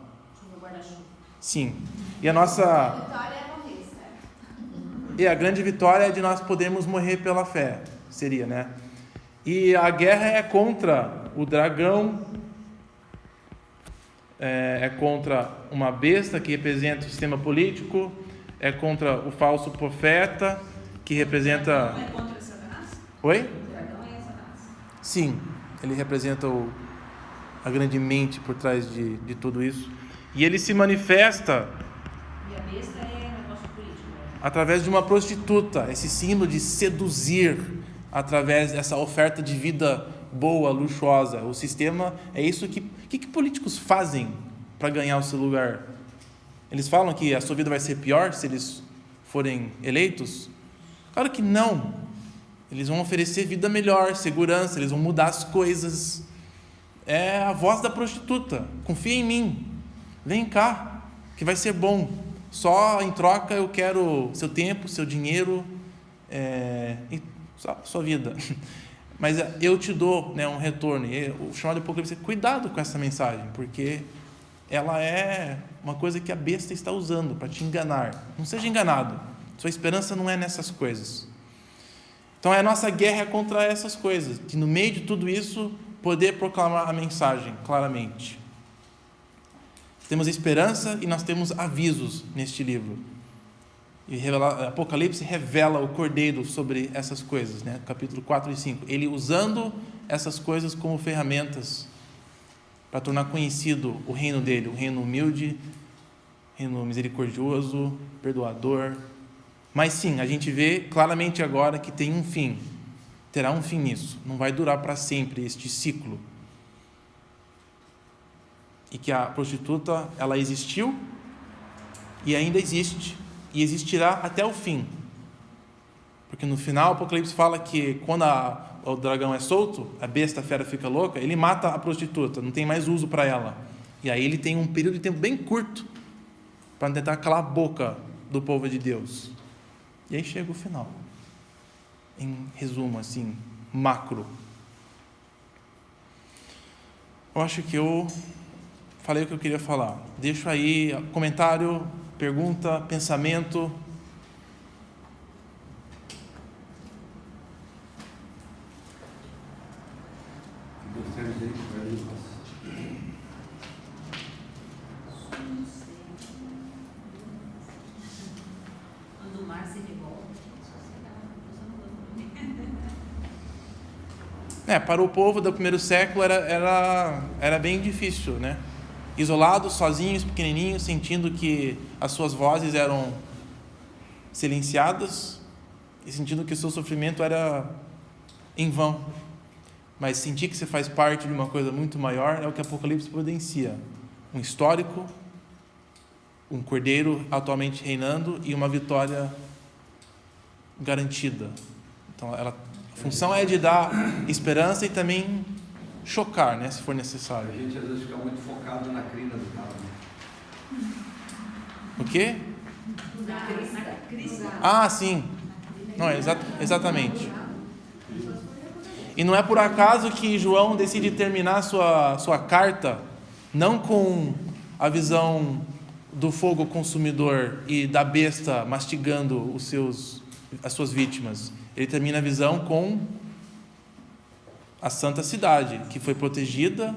Sim. E a nossa... A vitória é morrer, certo? E a grande vitória é de nós podermos morrer pela fé, seria, né? E a guerra é contra o dragão, é contra uma besta que representa o sistema político, é contra o falso profeta, que representa... O dragão é contra Satanás? Oi? O dragão é Satanás. Sim, ele representa a grande mente por trás de tudo isso. E ele se manifesta... E a besta é negócio político, né? Através de uma prostituta, esse símbolo de seduzir, através dessa oferta de vida boa, luxuosa. O sistema é isso que políticos fazem para ganhar o seu lugar? Eles falam que a sua vida vai ser pior se eles forem eleitos? Claro que não. Eles vão oferecer vida melhor, segurança, eles vão mudar as coisas. É a voz da prostituta. Confia em mim. Vem cá, que vai ser bom. Só em troca eu quero seu tempo, seu dinheiro, e sua vida. Mas eu te dou, né, um retorno. E o chamado de Apocalipse é cuidado com essa mensagem, porque ela é uma coisa que a besta está usando para te enganar. Não seja enganado. Sua esperança não é nessas coisas. Então a nossa guerra é contra essas coisas, de no meio de tudo isso poder proclamar a mensagem claramente. Temos esperança e nós temos avisos neste livro. E Apocalipse revela o Cordeiro sobre essas coisas, né? Capítulo 4 e 5. Ele usando essas coisas como ferramentas para tornar conhecido o reino dele, o reino humilde, reino misericordioso, perdoador. Mas sim, a gente vê claramente agora que tem um fim. Terá um fim nisso. Não vai durar para sempre este ciclo. E que a prostituta, ela existiu e ainda existe. E existirá até o fim. Porque no final o Apocalipse fala que quando o dragão é solto, a besta, a fera fica louca, ele mata a prostituta, não tem mais uso para ela. E aí ele tem um período de tempo bem curto para tentar calar a boca do povo de Deus. E aí chega o final. Em resumo, assim, macro. Eu acho que eu falei o que eu queria falar. Deixo aí comentário, pergunta, pensamento. Quando o mar se revolta, para o povo do primeiro século era bem difícil, né? Isolados, sozinhos, pequenininhos, sentindo que as suas vozes eram silenciadas e sentindo que o seu sofrimento era em vão. Mas sentir que você faz parte de uma coisa muito maior é o que Apocalipse providencia. Um histórico, um cordeiro atualmente reinando e uma vitória garantida. Então, a função é de dar esperança e também chocar, né, se for necessário. A gente às vezes fica muito focado na crina do carro. O quê? na crise. Ah, sim. Não, exatamente. E não é por acaso que João decide terminar sua carta não com a visão do fogo consumidor e da besta mastigando as suas vítimas. Ele termina a visão com a santa cidade, que foi protegida,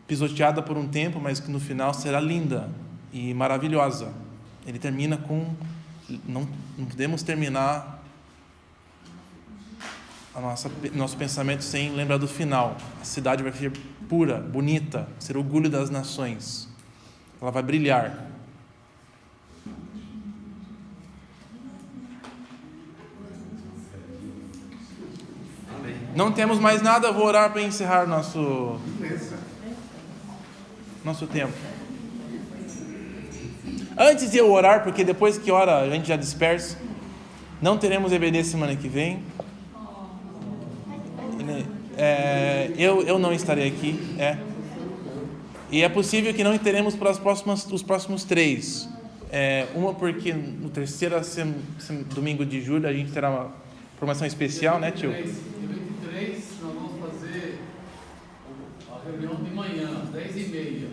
pisoteada por um tempo, mas que no final será linda e maravilhosa. Ele termina com... Não podemos terminar nosso pensamento sem lembrar do final. A cidade vai ser pura, bonita, ser orgulho das nações. Ela vai brilhar. Não temos mais nada, eu vou orar para encerrar nosso tempo. Antes de eu orar, porque depois que ora a gente já dispersa, não teremos EBD semana que vem. Eu não estarei aqui. E é possível que não teremos para os próximos 3. Uma porque no terceiro domingo de julho a gente terá uma formação especial, né, tio? Dia 23 nós vamos fazer a reunião de manhã, às 10h30.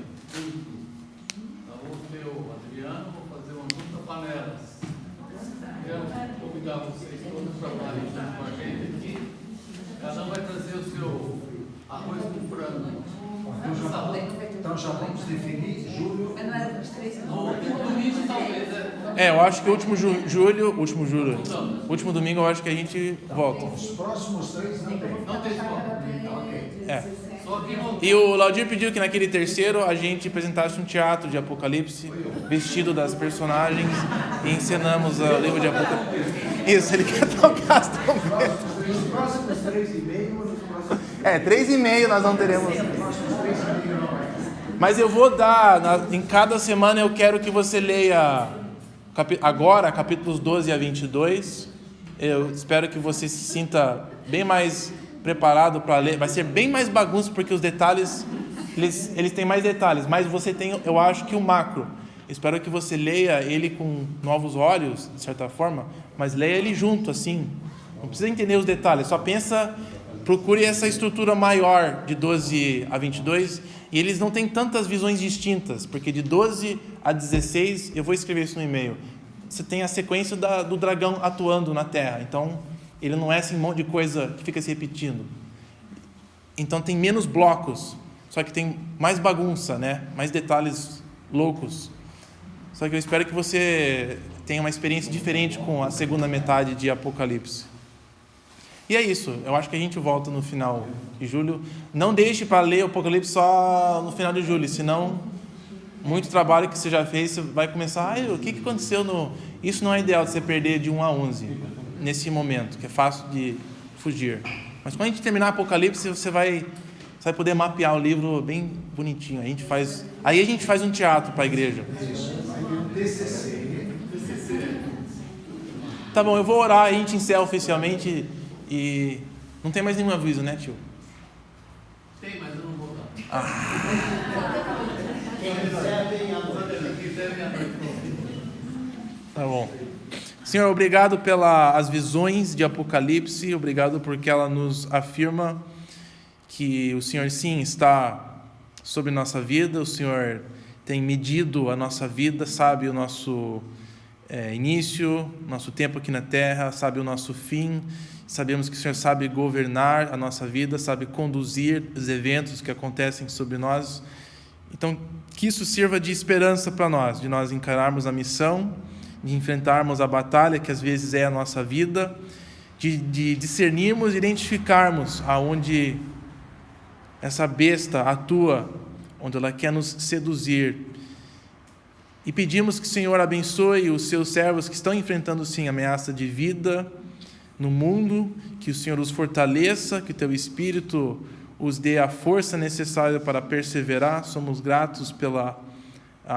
Nós vamos ter o Adriano, vou fazer uma junta panelas. Quero convidar vocês todos para trabalharem junto com a gente aqui. Cada um vai trazer o seu arroz com frango. Então já vamos definir julho. Mas não era das 3 No último domingo, talvez. Eu acho que o último domingo eu acho que a gente volta. Os próximos 3 não tem. Não tem como. Só que E o Laudir pediu que naquele terceiro a gente apresentasse um teatro de Apocalipse, vestido das personagens, e encenamos o livro de Apocalipse. Isso, ele quer tocar também. Os próximos 3,5 ou nos próximos 3,5 nós não teremos. Mas eu vou dar, em cada semana eu quero que você leia agora capítulos 12 a 22. Eu espero que você se sinta bem mais preparado para ler. Vai ser bem mais bagunça porque os detalhes, eles têm mais detalhes, mas você tem, eu acho que o macro. Espero que você leia ele com novos olhos, de certa forma, mas leia ele junto, assim. Não precisa entender os detalhes, só procure essa estrutura maior de 12 a 22, e eles não têm tantas visões distintas, porque de 12 a 16, eu vou escrever isso no e-mail, você tem a sequência do dragão atuando na Terra, então ele não é assim um monte de coisa que fica se repetindo. Então tem menos blocos, só que tem mais bagunça, né? Mais detalhes loucos. Só que eu espero que você tenha uma experiência diferente com a segunda metade de Apocalipse. E é isso, eu acho que a gente volta no final de julho. Não deixe para ler o Apocalipse só no final de julho, senão muito trabalho que você já fez, você vai começar, o que aconteceu Isso não é ideal de você perder de 1 a 11, nesse momento, que é fácil de fugir. Mas quando a gente terminar Apocalipse, você vai poder mapear o livro bem bonitinho. Aí a gente faz um teatro para a igreja. Tá bom, eu vou orar, a gente encerra oficialmente e não tem mais nenhum aviso, né, tio? Tem, mas eu não vou dar. Tá bom. Senhor, obrigado pelas visões de Apocalipse, obrigado porque ela nos afirma que o Senhor sim está sobre nossa vida, o Senhor tem medido a nossa vida, sabe o nosso início, nosso tempo aqui na terra, sabe o nosso fim. Sabemos que o Senhor sabe governar a nossa vida, sabe conduzir os eventos que acontecem sobre nós. Então, que isso sirva de esperança para nós, de nós encararmos a missão, de enfrentarmos a batalha que às vezes é a nossa vida, de discernirmos e identificarmos aonde essa besta atua, onde ela quer nos seduzir. E pedimos que o Senhor abençoe os seus servos que estão enfrentando sim ameaça de vida no mundo, que o Senhor os fortaleça, que teu Espírito os dê a força necessária para perseverar. Somos gratos pela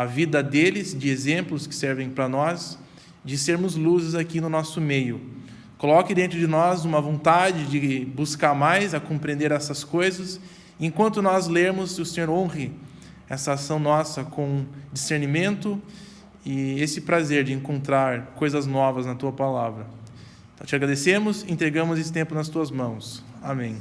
vida deles, de exemplos que servem para nós, de sermos luzes aqui no nosso meio. Coloque dentro de nós uma vontade de buscar mais, a compreender essas coisas. Enquanto nós lermos, o Senhor honre essa ação nossa com discernimento e esse prazer de encontrar coisas novas na Tua Palavra. Então, te agradecemos, entregamos esse tempo nas Tuas mãos. Amém.